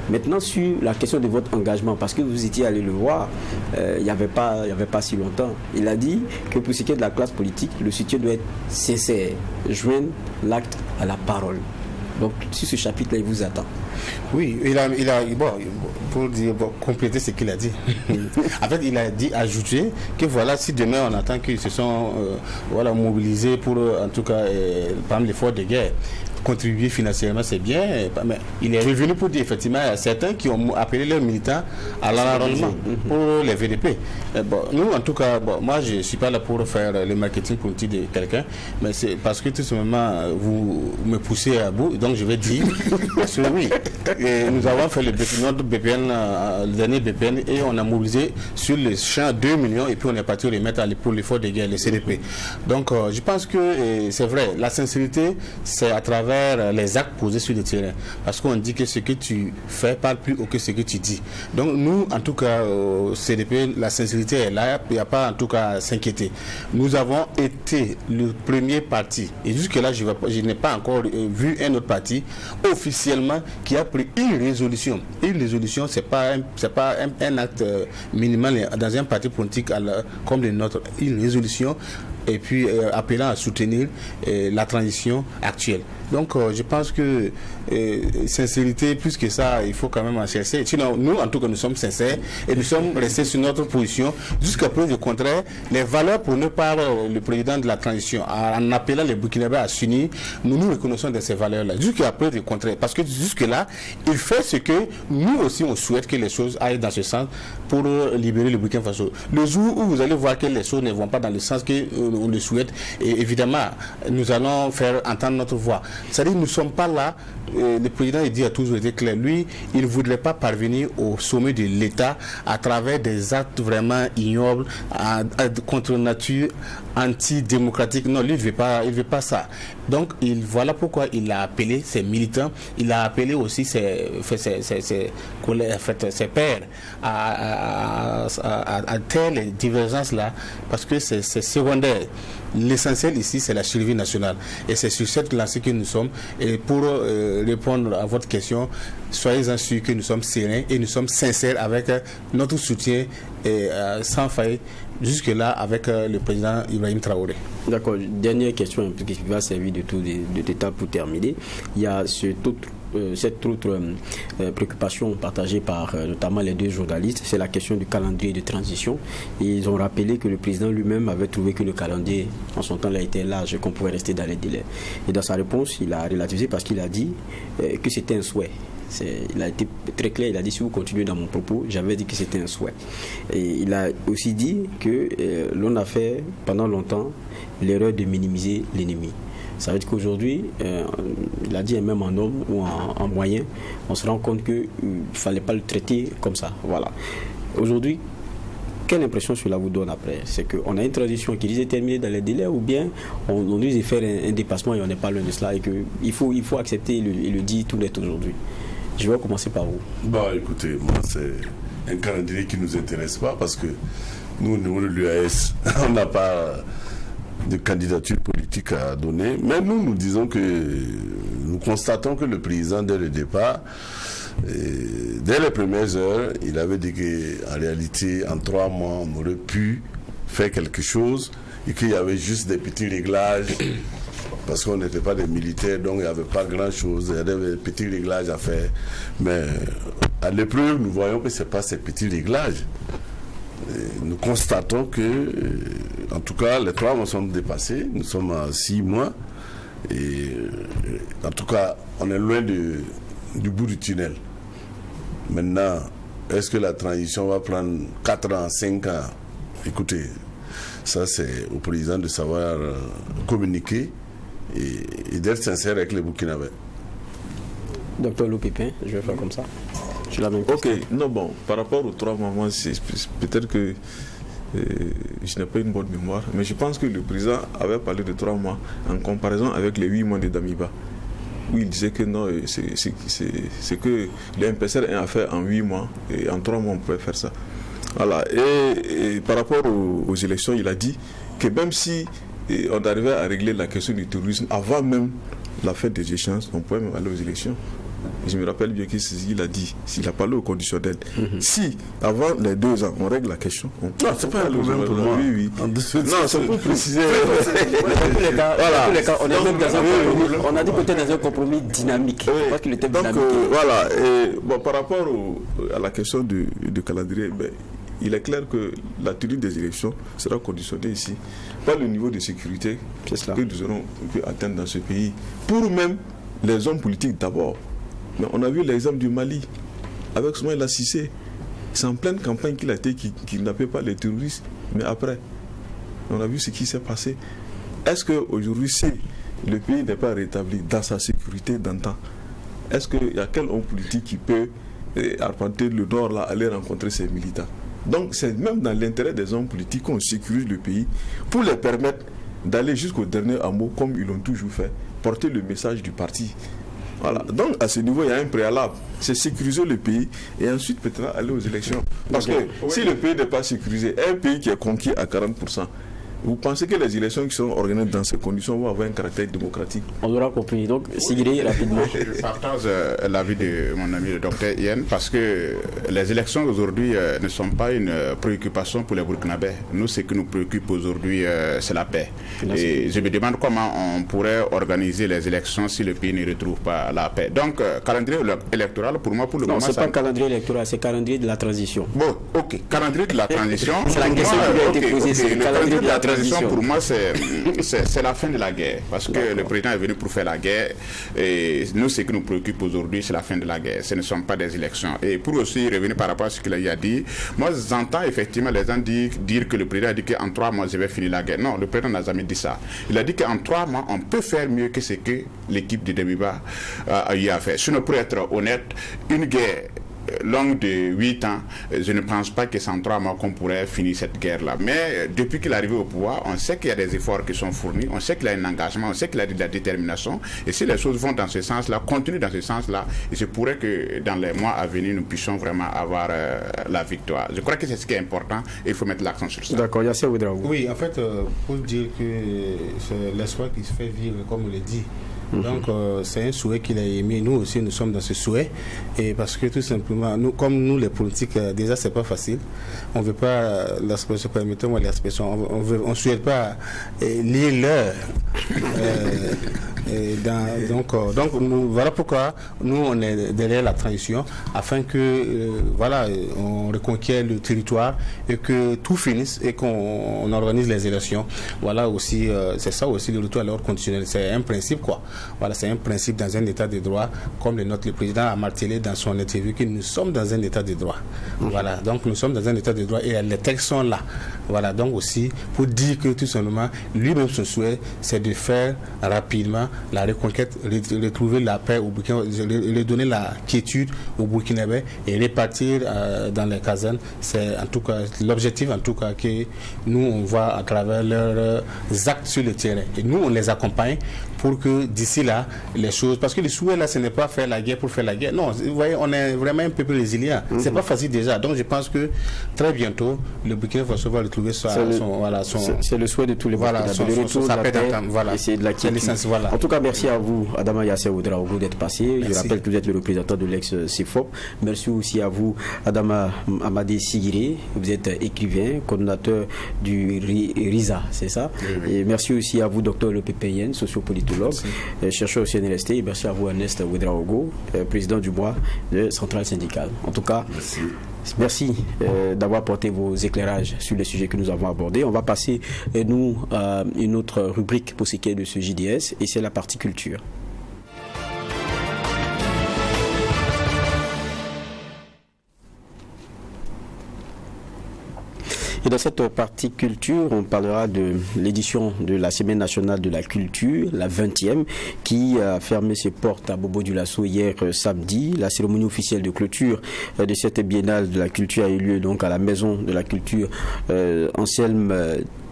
Maintenant, sur la question de votre engagement, parce que vous étiez allé le voir, il n'y avait pas si longtemps. Il a dit que pour ce qui est de la classe politique, le soutien doit être sincère, joindre l'acte à la parole. Donc, sur ce chapitre-là, il vous attend. Oui, il a pour compléter ce qu'il a dit. En fait, il a dit, ajouter que voilà, si demain on attend qu'ils se sont mobilisés pour, en tout cas, par l'effort de guerre, contribuer financièrement, c'est bien, mais il est revenu pour dire effectivement il y a certains qui ont appelé leurs militants à l'enrôlement pour les VDP. Nous, en tout cas, moi je ne suis pas là pour faire le marketing politique de quelqu'un, mais c'est parce que tout simplement vous me poussez à bout, donc je vais dire parce que oui, nous avons fait notre BPN, le dernier BPN, et on a mobilisé sur le champ 2 millions et puis on est parti remettre pour l'effort de guerre, les CDP. Donc je pense que c'est vrai, la sincérité c'est à travers les actes posés sur le terrain, parce qu'on dit que ce que tu fais parle plus haut que ce que tu dis. Donc nous, en tout cas, au CDP, la sincérité est là, il n'y a pas en tout cas à s'inquiéter. Nous avons été le premier parti, et jusque là je n'ai pas encore vu un autre parti officiellement qui a pris une résolution. Une résolution, c'est pas un acte minimal dans un parti politique comme le nôtre. Une résolution, et puis appelant à soutenir la transition actuelle. Donc je pense que sincérité, plus que ça, il faut quand même en chercher. Sinon, nous, en tout cas, nous sommes sincères et nous sommes restés sur notre position jusqu'à preuve du contraire. Les valeurs prônées par le président de la transition, en appelant les Burkinabés à s'unir, nous reconnaissons de ces valeurs-là, jusqu'à preuve du contraire. Parce que jusque-là, il fait ce que nous aussi, on souhaite que les choses aillent dans ce sens pour libérer le Burkina Faso. Le jour où vous allez voir que les choses ne vont pas dans le sens qu'on le souhaite, et évidemment, nous allons faire entendre notre voix. C'est-à-dire, nous ne sommes pas là. Le président a toujours été clair. Lui, il ne voudrait pas parvenir au sommet de l'État à travers des actes vraiment ignobles, contre nature, antidémocratiques. Non, lui, il ne veut pas ça. Donc, voilà pourquoi il a appelé ses militants, il a appelé aussi ses pairs à taire les divergences-là, parce que c'est secondaire. L'essentiel ici, c'est la survie nationale. Et c'est sur cette lancée que nous sommes. Et pour répondre à votre question, soyez-en sûrs que nous sommes sereins et nous sommes sincères avec notre soutien sans faille jusque-là avec le président Ibrahim Traoré. D'accord. Dernière question qui va servir de d'étape pour terminer. Il y a cette autre préoccupation partagée par notamment les deux journalistes, c'est la question du calendrier de transition. Et ils ont rappelé que le président lui-même avait trouvé que le calendrier en son temps là était large et qu'on pouvait rester dans les délais. Et dans sa réponse, il a relativisé parce qu'il a dit que c'était un souhait. Il a été très clair, il a dit, si vous continuez dans mon propos, j'avais dit que c'était un souhait. Et il a aussi dit que l'on a fait pendant longtemps l'erreur de minimiser l'ennemi. Ça veut dire qu'aujourd'hui, il a dit même en homme ou en moyen, on se rend compte qu'il ne fallait pas le traiter comme ça. Voilà. Aujourd'hui, quelle impression cela vous donne après? C'est qu'on a une transition qui disait terminer dans les délais, ou bien on disait faire un dépassement et on n'est pas loin de cela, et qu'il faut accepter et le dire tout net aujourd'hui. Je vais commencer par vous. Écoutez, moi c'est un calendrier qui ne nous intéresse pas, parce que nous, au niveau de l'UAS, on n'a pas de candidature politique à donner, mais nous disons que nous constatons que le président, dès le départ, dès les premières heures, il avait dit qu'en réalité, en 3 mois, on aurait pu faire quelque chose et qu'il y avait juste des petits réglages, parce qu'on n'était pas des militaires, donc il n'y avait pas grand-chose, il y avait des petits réglages à faire. Mais à l'épreuve, nous voyons que ce n'est pas ces petits réglages. Nous constatons que, en tout cas, les 3 mois sont dépassés, nous sommes à 6 mois, et en tout cas, on est loin du bout du tunnel. Maintenant, est-ce que la transition va prendre 4 ans, 5 ans? Écoutez, ça c'est au président de savoir communiquer et d'être sincère avec les Burkinabés. Docteur Loupépin, je vais faire comme ça. Ok, non, bon, par rapport aux 3 mois, peut-être que je n'ai pas une bonne mémoire, mais je pense que le président avait parlé de 3 mois en comparaison avec les 8 mois de Damiba, où il disait que non, c'est que le MPSR a fait en 8 mois, et en 3 mois on pouvait faire ça. Voilà. Et par rapport aux élections, il a dit que même si on arrivait à régler la question du terrorisme avant même la fête des échéances, on pouvait même aller aux élections. Je me rappelle bien qu'il a dit, s'il a parlé au conditionnel, si avant les 2 ans on règle la question, non, c'est pas un problème pour moi. Oui. Non, c'est pour préciser. Dans tous les cas, on est même dans un compromis. On a dit peut-être dans un compromis dynamique. Parce qu'il était dynamique. Voilà. Et, bon, par rapport à la question du calendrier, il est clair que la tenue des élections sera conditionnée ici par le niveau de sécurité que nous aurons pu atteindre dans ce pays. Pour même les hommes politiques d'abord. Mais on a vu l'exemple du Mali avec Soumaïla Cissé. C'est en pleine campagne qu'il a été kidnappé par les terroristes. Mais après, on a vu ce qui s'est passé. Est-ce qu'aujourd'hui, si le pays n'est pas rétabli dans sa sécurité d'antan, est-ce qu'il y a quel homme politique qui peut arpenter le nord là, aller rencontrer ses militants? Donc c'est même dans l'intérêt des hommes politiques qu'on sécurise le pays pour les permettre d'aller jusqu'au dernier hameau comme ils l'ont toujours fait, porter le message du parti. Voilà. Donc à ce niveau, il y a un préalable, c'est sécuriser le pays et ensuite peut-être aller aux élections. Parce que si le pays n'est pas sécurisé, un pays qui est conquis à 40%, vous pensez que les élections qui seront organisées dans ces conditions vont avoir un caractère démocratique? On aura compris. Donc, Sigiri, rapidement. Je partage l'avis de mon ami le docteur Yen parce que les élections aujourd'hui ne sont pas une préoccupation pour les Burkinabés. Nous, ce qui nous préoccupe aujourd'hui, c'est la paix. Et je me demande comment on pourrait organiser les élections si le pays ne retrouve pas la paix. Donc, calendrier électoral, pour moi, pour le moment... Non, ce n'est pas calendrier électoral, c'est calendrier de la transition. Bon, ok. Calendrier de la transition... c'est la question qui a été posée, c'est le calendrier de la transition. Pour moi, c'est la fin de la guerre. Parce que le président est venu pour faire la guerre. Et nous, ce qui nous préoccupe aujourd'hui, c'est la fin de la guerre. Ce ne sont pas des élections. Et pour aussi revenir par rapport à ce qu'il a dit, moi, j'entends effectivement les gens dire que le président a dit qu'en 3 mois, je vais finir la guerre. Non, le président n'a jamais dit ça. Il a dit qu'en 3 mois, on peut faire mieux que ce que l'équipe de Demiba a eu à faire. Sinon, pour être honnête, une guerre longue de 8 ans, je ne pense pas que c'est en 3 mois qu'on pourrait finir cette guerre-là. Mais depuis qu'il est arrivé au pouvoir, on sait qu'il y a des efforts qui sont fournis, on sait qu'il y a un engagement, on sait qu'il y a de la détermination. Et si les choses vont dans ce sens-là, continuent dans ce sens-là, il se pourrait que dans les mois à venir, nous puissions vraiment avoir la victoire. Je crois que c'est ce qui est important et il faut mettre l'accent sur ça. D'accord, Yassir Ouedraogo. Oui, en fait, pour dire que c'est l'espoir qui se fait vivre, comme on le dit. Donc c'est un souhait qu'il a émis. Nous aussi nous sommes dans ce souhait, et parce que tout simplement comme nous les politiques déjà c'est pas facile, on veut pas l'expression, permettez-moi l'expression, on souhaite pas lire l'heure donc voilà pourquoi nous on est derrière la transition afin que on reconquiert le territoire et que tout finisse et qu'on organise les élections. Voilà aussi c'est ça aussi le retour à l'ordre conditionnel, c'est un principe quoi. Voilà, c'est un principe dans un état de droit, comme le président a martelé dans son interview que nous sommes dans un état de droit. Voilà, donc nous sommes dans un état de droit et les textes sont là. Voilà, donc aussi pour dire que tout simplement, lui-même son souhait, c'est de faire rapidement la reconquête, retrouver la paix au Burkina, redonner la quiétude au Burkinabé et répartir dans les casernes. C'est en tout cas l'objectif en tout cas que nous on voit à travers leurs actes sur le terrain. Et nous on les accompagne pour que d'ici là, les choses... Parce que le souhait là, ce n'est pas faire la guerre pour faire la guerre. Non, vous voyez, on est vraiment un peuple résilient. C'est pas facile déjà. Donc je pense que très bientôt, le Burkina Faso va retrouver son... C'est le souhait de tous les Burkinabés. Et c'est de la quiétude. Voilà. En tout cas, merci à vous, Adama Yassir Ouedraogo, d'être passé. Je rappelle que vous êtes le représentant de l'ex-CFOP. Merci aussi à vous, Adama Amadé Sigiri. Vous êtes écrivain, coordonnateur du RISA, c'est ça? Et merci aussi à vous, Dr Lepépéyen, sociopolitologue, chercheur au CNRST. Et merci à vous, Ernest Ouedraogo, président du mois de Centrale Syndicale. En tout cas, merci d'avoir porté vos éclairages sur les sujets que nous avons abordés. On va passer, nous, à une autre rubrique pour ce qui est de ce JDS, et c'est la partie culture. Et dans cette partie culture, on parlera de l'édition de la Semaine nationale de la culture, la 20e, qui a fermé ses portes à Bobo-Dioulasso hier samedi. La cérémonie officielle de clôture de cette biennale de la culture a eu lieu donc à la Maison de la Culture Anselme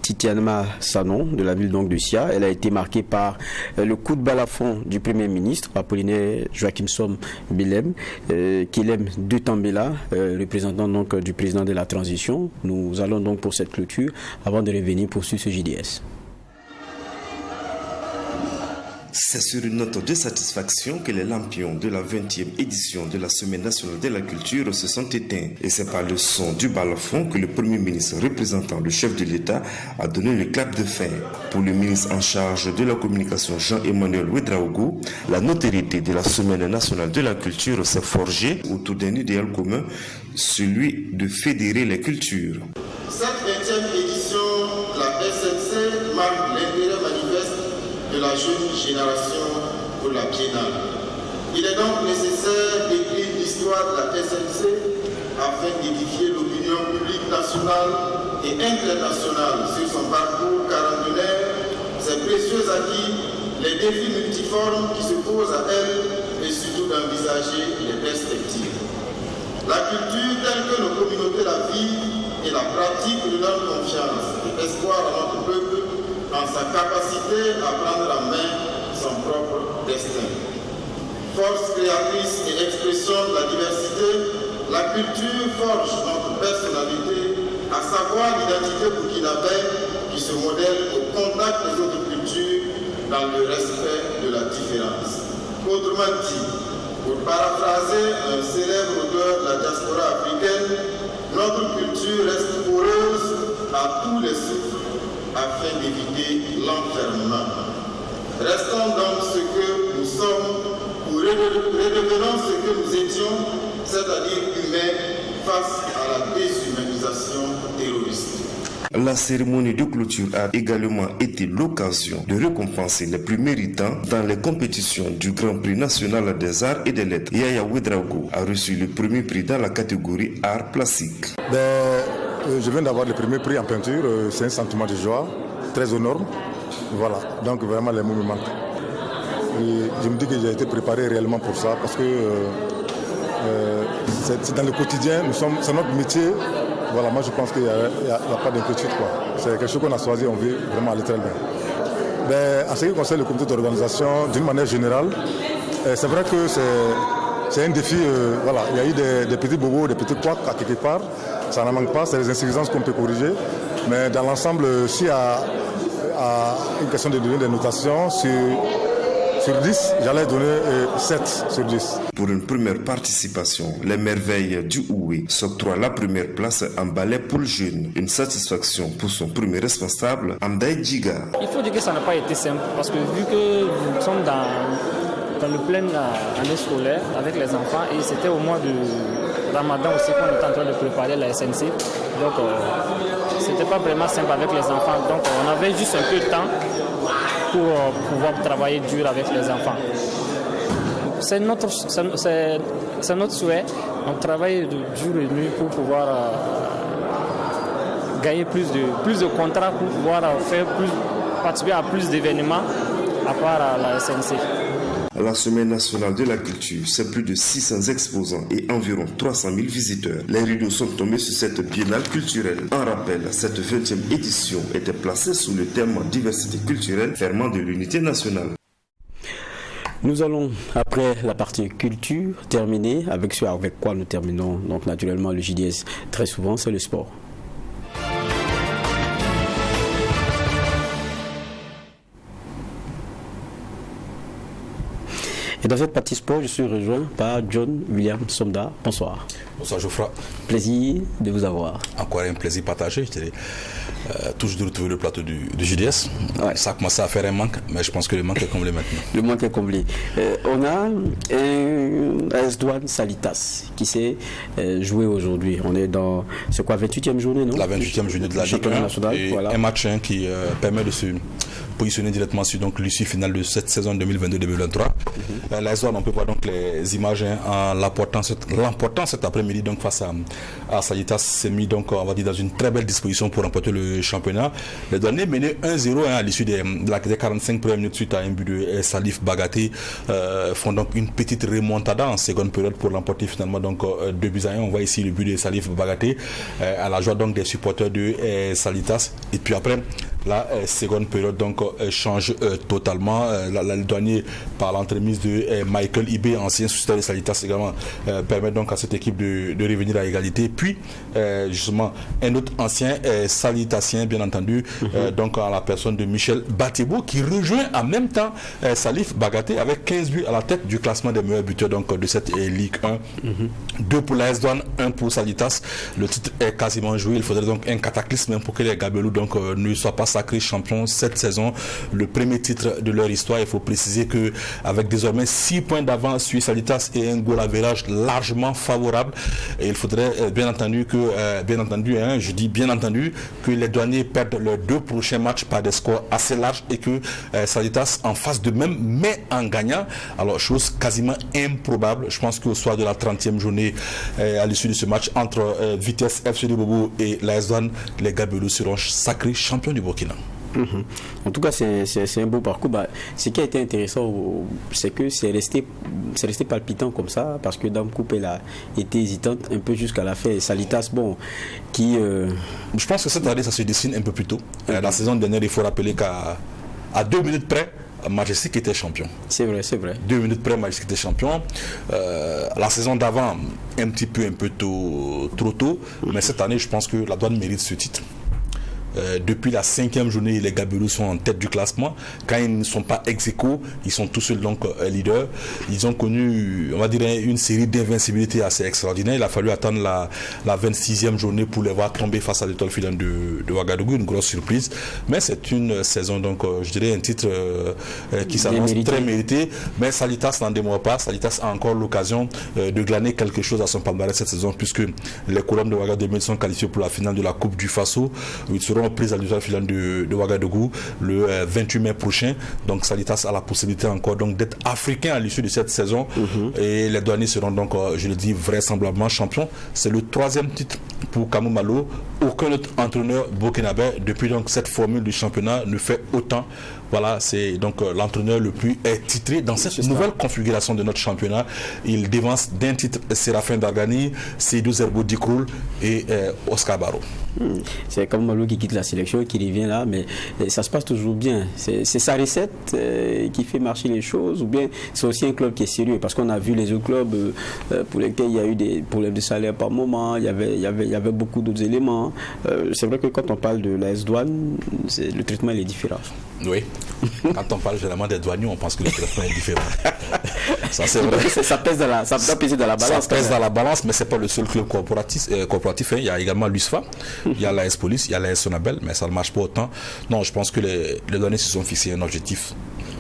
Titianma Sanon de la ville donc de Sia. Elle a été marquée par le coup de balafon du Premier ministre, Apollinaire Joachim Som Bilem, Kilem de Tambela, représentant donc du président de la transition. Nous allons donc pour cette clôture avant de revenir poursuivre ce JDS. C'est sur une note de satisfaction que les lampions de la 20e édition de la Semaine nationale de la culture se sont éteints. Et c'est par le son du balafon que le Premier ministre représentant le chef de l'État a donné le clap de fin. Pour le ministre en charge de la communication Jean-Emmanuel Ouedraogo, la notoriété de la Semaine nationale de la culture s'est forgée autour d'un idéal commun, celui de fédérer les cultures. Cette 20e édition de la SNC marque l'intérêt manifeste de la jeune génération pour la biennale. Il est donc nécessaire d'écrire l'histoire de la SNC afin d'édifier l'opinion publique nationale et internationale sur son parcours quarantenaire, ses précieux acquis, les défis multiformes qui se posent à elle et surtout d'envisager les perspectives. La culture telle que nos communautés la vivent et la pratique de leur confiance et espoir à notre peuple en sa capacité à prendre en main son propre destin. Force créatrice et expression de la diversité, la culture forge notre personnalité, à savoir l'identité burkinabé qui se modèle au contact des autres cultures dans le respect de la différence. Autrement dit, pour paraphraser un célèbre auteur de la diaspora africaine, notre culture reste poreuse à tous les souffles afin d'éviter l'enfermement. Restons donc ce que nous sommes ou redevenons ce que nous étions, c'est-à-dire humains face à la déshumanisation terroriste. La cérémonie de clôture a également été l'occasion de récompenser les plus méritants dans les compétitions du Grand Prix national des arts et des lettres. Yaya Ouedraogo a reçu le premier prix dans la catégorie art plastique. Je viens d'avoir le premier prix en peinture, c'est un sentiment de joie, très énorme. Voilà, donc vraiment les mots me manquent. Et je me dis que j'ai été préparé réellement pour ça parce que c'est dans le quotidien, c'est notre métier. Voilà, moi je pense qu'il n'y a pas d'inquiétude. C'est quelque chose qu'on a choisi, on veut vraiment aller très bien. En ce qui concerne le comité d'organisation, d'une manière générale, c'est vrai que c'est un défi. Voilà, il y a eu des petits bobos, des petits couacs à quelque part. Ça n'en manque pas, c'est les insuffisances qu'on peut corriger. Mais dans l'ensemble, s'il y a une question de donner des notations sur 10, j'allais donner 7 sur 10. Pour une première participation, les merveilles du Oué s'octroient la première place en ballet pour le jeune. Une satisfaction pour son premier responsable, Amdaï Djiga. Il faut dire que ça n'a pas été simple parce que vu que nous sommes dans le plein année scolaire avec les enfants et c'était au mois de Ramadan aussi qu'on était en train de préparer la SNC. Donc c'était pas vraiment simple avec les enfants. Donc on avait juste un peu de temps pour pouvoir travailler dur avec les enfants. C'est notre souhait. On travaille de jour et nuit pour pouvoir gagner plus de contrats, pour pouvoir participer à plus d'événements à part la SNC. La Semaine nationale de la culture, c'est plus de 600 exposants et environ 300 000 visiteurs. Les rideaux sont tombés sur cette biennale culturelle. En rappel, cette 20e édition était placée sous le thème diversité culturelle, ferment de l'unité nationale. Nous allons, après la partie culture, terminer avec ce avec quoi nous terminons. Donc naturellement, le JDS, très souvent, c'est le sport. Et dans cette partie sport, je suis rejoint par John William Somda. Bonsoir. Bonsoir Geoffroy. Plaisir de vous avoir. Encore un plaisir partagé. Toujours de retrouver le plateau du JDS. Ouais. Ça a commencé à faire un manque, mais je pense que le manque est comblé maintenant. Le manque est comblé. On a un AS Douanes Salitas qui s'est joué aujourd'hui. On est dans, c'est quoi, 28e journée, non? La 28e journée de la Ligue 1 et voilà. Un match qui permet de se positionner directement sur donc, l'issue finale de cette saison 2022-2023. L'AS Douanes, on peut voir donc les images en l'emportant cet après-midi donc face à Salitas s'est mis donc on va dire dans une très belle disposition pour remporter le championnat. Les Douaniers menaient 1-0 à l'issue des 45 premières minutes suite à un but de Salif Bagaté font donc une petite remontada en seconde période pour l'emporter finalement donc 2-1. On voit ici le but de Salif Bagaté à la joie donc des supporters de Salitas et puis après la seconde période donc change totalement. Le douanier, par l'entremise de Michael Ibé, ancien soutien de Salitas également, permet donc à cette équipe de revenir à égalité. Puis justement un autre ancien Salitasien, bien entendu, donc en la personne de Michel Batebo, qui rejoint en même temps Salif Bagaté avec 15 buts à la tête du classement des meilleurs buteurs donc de cette Ligue 1. 2 pour l'AS Douanes, 1 pour Salitas. Le titre est quasiment joué. Il faudrait donc un cataclysme pour que les Gabelous donc ne soient pas sacrés champions cette saison. Le premier titre de leur histoire. Il faut préciser que avec désormais 6 points d'avance sur Salitas et un goal average largement favorable. Et il faudrait bien entendu que je dis bien entendu que les douaniers perdent leurs 2 prochains matchs par des scores assez larges et que Salitas en fasse de même, mais en gagnant. Alors chose quasiment improbable. Je pense qu'au soir de la 30e journée, à l'issue de ce match entre Vitesse FC de Bobo et l'AS Douanes, les Gabelous seront sacrés champions du Burkina. En tout cas, c'est un beau parcours. Ce qui a été intéressant, c'est que c'est resté palpitant comme ça, parce que Dame Coupe elle a été hésitante un peu jusqu'à la fin. Salitas, je pense que cette année, ça se dessine un peu plus tôt. La saison dernière, il faut rappeler qu'à 2 minutes près, Majestic était champion. C'est vrai. 2 minutes près, Majestic était champion. La saison d'avant, un peu trop tôt. Mais cette année, je pense que la Douane mérite ce titre. Depuis la 5e journée, les Gabelous sont en tête du classement. Quand ils ne sont pas ex-aequo, ils sont tous seuls donc leaders. Ils ont connu, on va dire, une série d'invincibilité assez extraordinaire. Il a fallu attendre la 26e journée pour les voir tomber face à l'Étoile filante de Ouagadougou, une grosse surprise. Mais c'est une saison, donc je dirais un titre qui s'annonce très mérité. Mais Salitas n'en démord pas. Salitas a encore l'occasion de glaner quelque chose à son palmarès cette saison, puisque les Colombes de Ouagadougou sont qualifiés pour la finale de la Coupe du Faso. Ils seront prise à l'usage filante de Ouagadougou le 28 mai prochain. Donc Salitas a la possibilité encore donc d'être africain à l'issue de cette saison. Et les douaniers seront donc, je le dis, vraisemblablement champions. C'est le 3e titre pour Kamou Malo. Aucun autre entraîneur burkinabé depuis donc cette formule du championnat ne fait autant. Voilà, c'est donc l'entraîneur le plus titré dans cette nouvelle configuration de notre championnat. Il dévance d'un titre Séraphin Dargani, Seydou Zerbo Dikroul et Oscar Barrow. C'est comme Malo qui quitte la sélection, qui revient là, mais ça se passe toujours bien. C'est sa recette qui fait marcher les choses, ou bien c'est aussi un club qui est sérieux, parce qu'on a vu les autres clubs pour lesquels il y a eu des problèmes de salaire par moment, il y avait beaucoup d'autres éléments. C'est vrai que quand on parle de l'AS Douane, le traitement il est différent. Oui. Quand on parle généralement des douaniers, on pense que le traitement est différent. Ça, c'est vrai. Ça pèse dans la, ça doit peser dans la balance. Ça pèse dans la balance, mais c'est pas le seul club corporatif. Il y a également l'USFA, il y a l'AS Police, il y a l'AS Sonabel, mais ça ne marche pas autant. Non, je pense que les douaniers se sont fixés un objectif.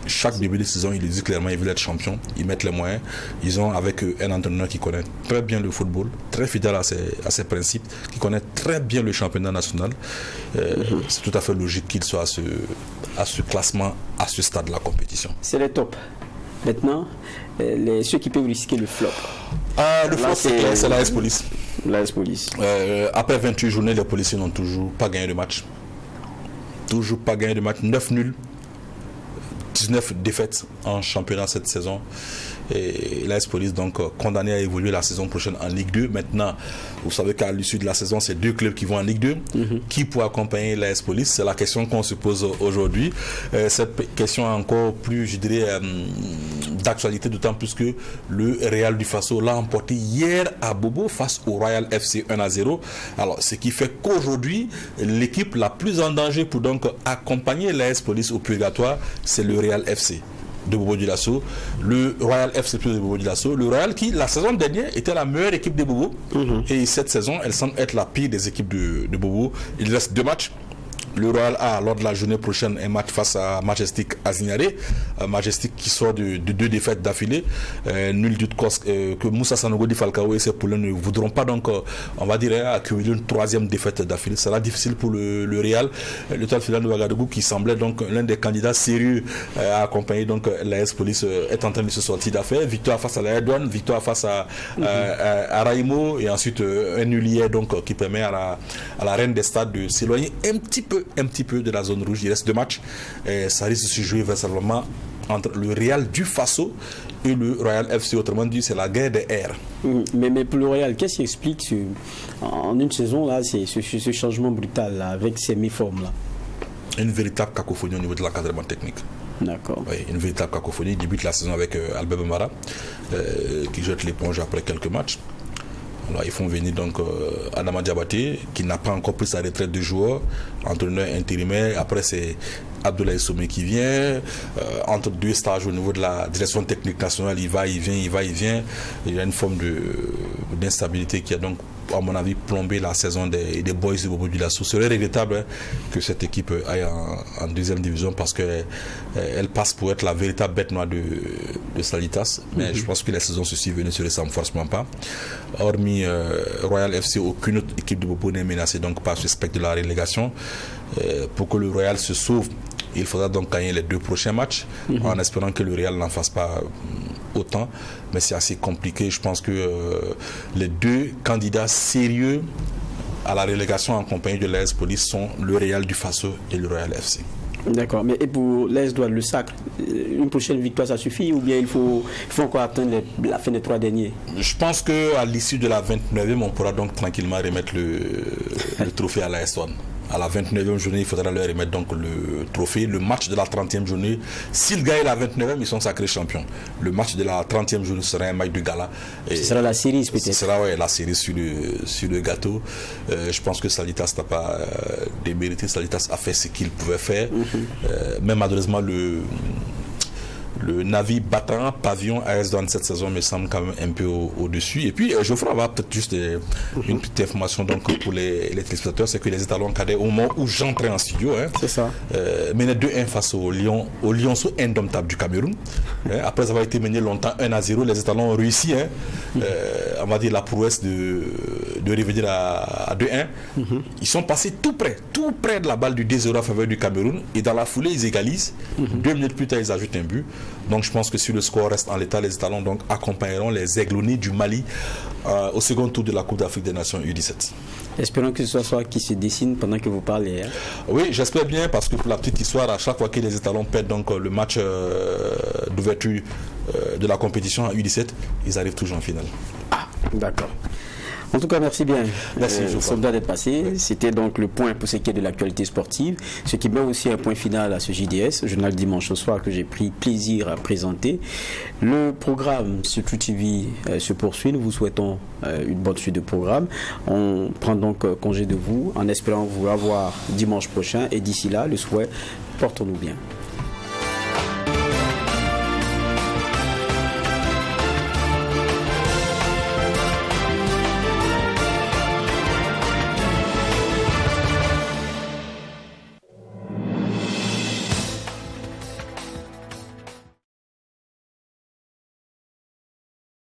Chaque début de saison, ils disent clairement qu'ils veulent être champions. Ils mettent les moyens. Ils ont avec eux un entraîneur qui connaît très bien le football, très fidèle à ses principes, qui connaît très bien le championnat national. C'est tout à fait logique qu'il soit à ce classement, à ce stade de la compétition. C'est le top. Maintenant, ceux qui peuvent risquer le flop. Le flop, c'est l'AS Police. L'AS Police. Après 28 journées, les policiers n'ont toujours pas gagné de match. 9 nuls. 19 défaites en championnat cette saison. Et l'AS Police donc condamné à évoluer la saison prochaine en Ligue 2. Maintenant, vous savez qu'à l'issue de la saison, c'est 2 clubs qui vont en Ligue 2. Qui pourra accompagner l'AS Police? C'est la question qu'on se pose aujourd'hui. Cette question est encore plus, je dirais, d'actualité, d'autant plus que le Real du Faso l'a emporté hier à Bobo face au Royal FC 1-0. Alors, ce qui fait qu'aujourd'hui, l'équipe la plus en danger pour donc accompagner l'AS Police au purgatoire, c'est le Real FC de Bobo Dioulasso, le Royal FC de Bobo Dioulasso, le Royal qui la saison dernière était la meilleure équipe de Bobo et cette saison elle semble être la pire des équipes de Bobo. Il reste 2 matchs. Le Royal a lors de la journée prochaine un match face à Majestic à Zignaré. Majestic qui sort de 2 défaites d'affilée. Nul doute que Moussa Sanogo Di Falcao et ses poulains ne voudront pas donc, on va dire, accumuler une 3e défaite d'affilée. Ça sera difficile pour le Real. L'Étoile filante de Ouagadougou qui semblait donc l'un des candidats sérieux à accompagner donc l'AS Police est en train de se sortir d'affaire. Victoire face à la Douane, victoire face à Raimo et ensuite un nul hier donc qui permet à la Reine des Stades de s'éloigner un petit peu de la zone rouge. Il reste 2 matchs et ça risque de se jouer vraisemblablement entre le Real du Faso et le Royal FC. Autrement dit, c'est la guerre des airs. Mais pour le Royal, qu'est-ce qui explique en une saison là, ce changement brutal là, avec ces méformes là? une véritable cacophonie au niveau de l'encadrement technique. D'accord. Oui, une véritable cacophonie. Il débute la saison avec Albert Bemara, qui jette l'éponge après quelques matchs. Alors, ils font venir donc Adama Diabaté, qui n'a pas encore pris sa retraite de joueur, entraîneur intérimaire. Après, c'est Abdoulaye Somé qui vient. Entre deux stages au niveau de la direction technique nationale, il va, il vient. Il y a une forme d'instabilité qui a donc, à mon avis, plombé la saison des Boys de Bobo Dioulasso. Ce serait regrettable que cette équipe aille en deuxième division parce qu'elle passe pour être la véritable bête noire de Salitas. Mais je pense que les saisons se suivent ne se ressemblent forcément pas. Hormis Royal FC, aucune autre équipe de Bobo n'est menacée donc par ce spectre de la relégation. Pour que le Royal se sauve, il faudra donc gagner les 2 prochains matchs en espérant que le Real n'en fasse pas autant. Mais c'est assez compliqué. Je pense que les 2 candidats sérieux à la relégation en compagnie de l'AS Police sont le Real du Faso et le Royal FC. D'accord, mais et pour l'AS Douanes, le Sacre, une prochaine victoire ça suffit ou bien il faut encore atteindre la fin des 3 derniers? Je pense qu'à l'issue de la 29e, on pourra donc tranquillement remettre le trophée à l'AS Douanes. À la 29e journée, il faudra leur remettre donc le trophée. Le match de la 30e journée, s'ils gagnent la 29e, ils sont sacrés champions. Le match de la 30e journée sera un match de gala. Et ce sera la cerise peut-être. Ce sera la cerise sur le gâteau. Je pense que Salitas n'a pas démérité. Salitas a fait ce qu'il pouvait faire. Mais malheureusement, le navire battant pavillon AS Douanes cette saison me semble quand même un peu au-dessus. Et puis, Geoffroy va avoir peut-être juste une petite information donc, pour les téléspectateurs, c'est que les étalons cadets, au moment où j'entrais en studio, c'est ça. Menaient 2-1 face au Lionceau indomptable du Cameroun. Après avoir été mené longtemps 1-0, les étalons ont réussi, on va dire la prouesse de revenir à 2-1. Ils sont passés tout près de la balle du 2-0 à faveur du Cameroun. Et dans la foulée, ils égalisent. 2 minutes plus tard, ils ajoutent un but. Donc je pense que si le score reste en l'état, les étalons donc accompagneront les aiglonnés du Mali au second tour de la Coupe d'Afrique des Nations U17. Espérons que ce soit qui se dessine pendant que vous parlez. Oui, j'espère bien parce que pour la petite histoire, à chaque fois que les étalons perdent donc le match d'ouverture de la compétition à U17, ils arrivent toujours en finale. Ah, d'accord. En tout cas, merci bien. Merci, Soldat d'être passé. Oui. C'était donc le point pour ce qui est de l'actualité sportive, ce qui met aussi un point final à ce JDS, journal dimanche au soir que j'ai pris plaisir à présenter. Le programme sur True TV se poursuit. Nous vous souhaitons une bonne suite de programme. On prend donc congé de vous en espérant vous revoir dimanche prochain. Et d'ici là, le souhait, portons-nous bien.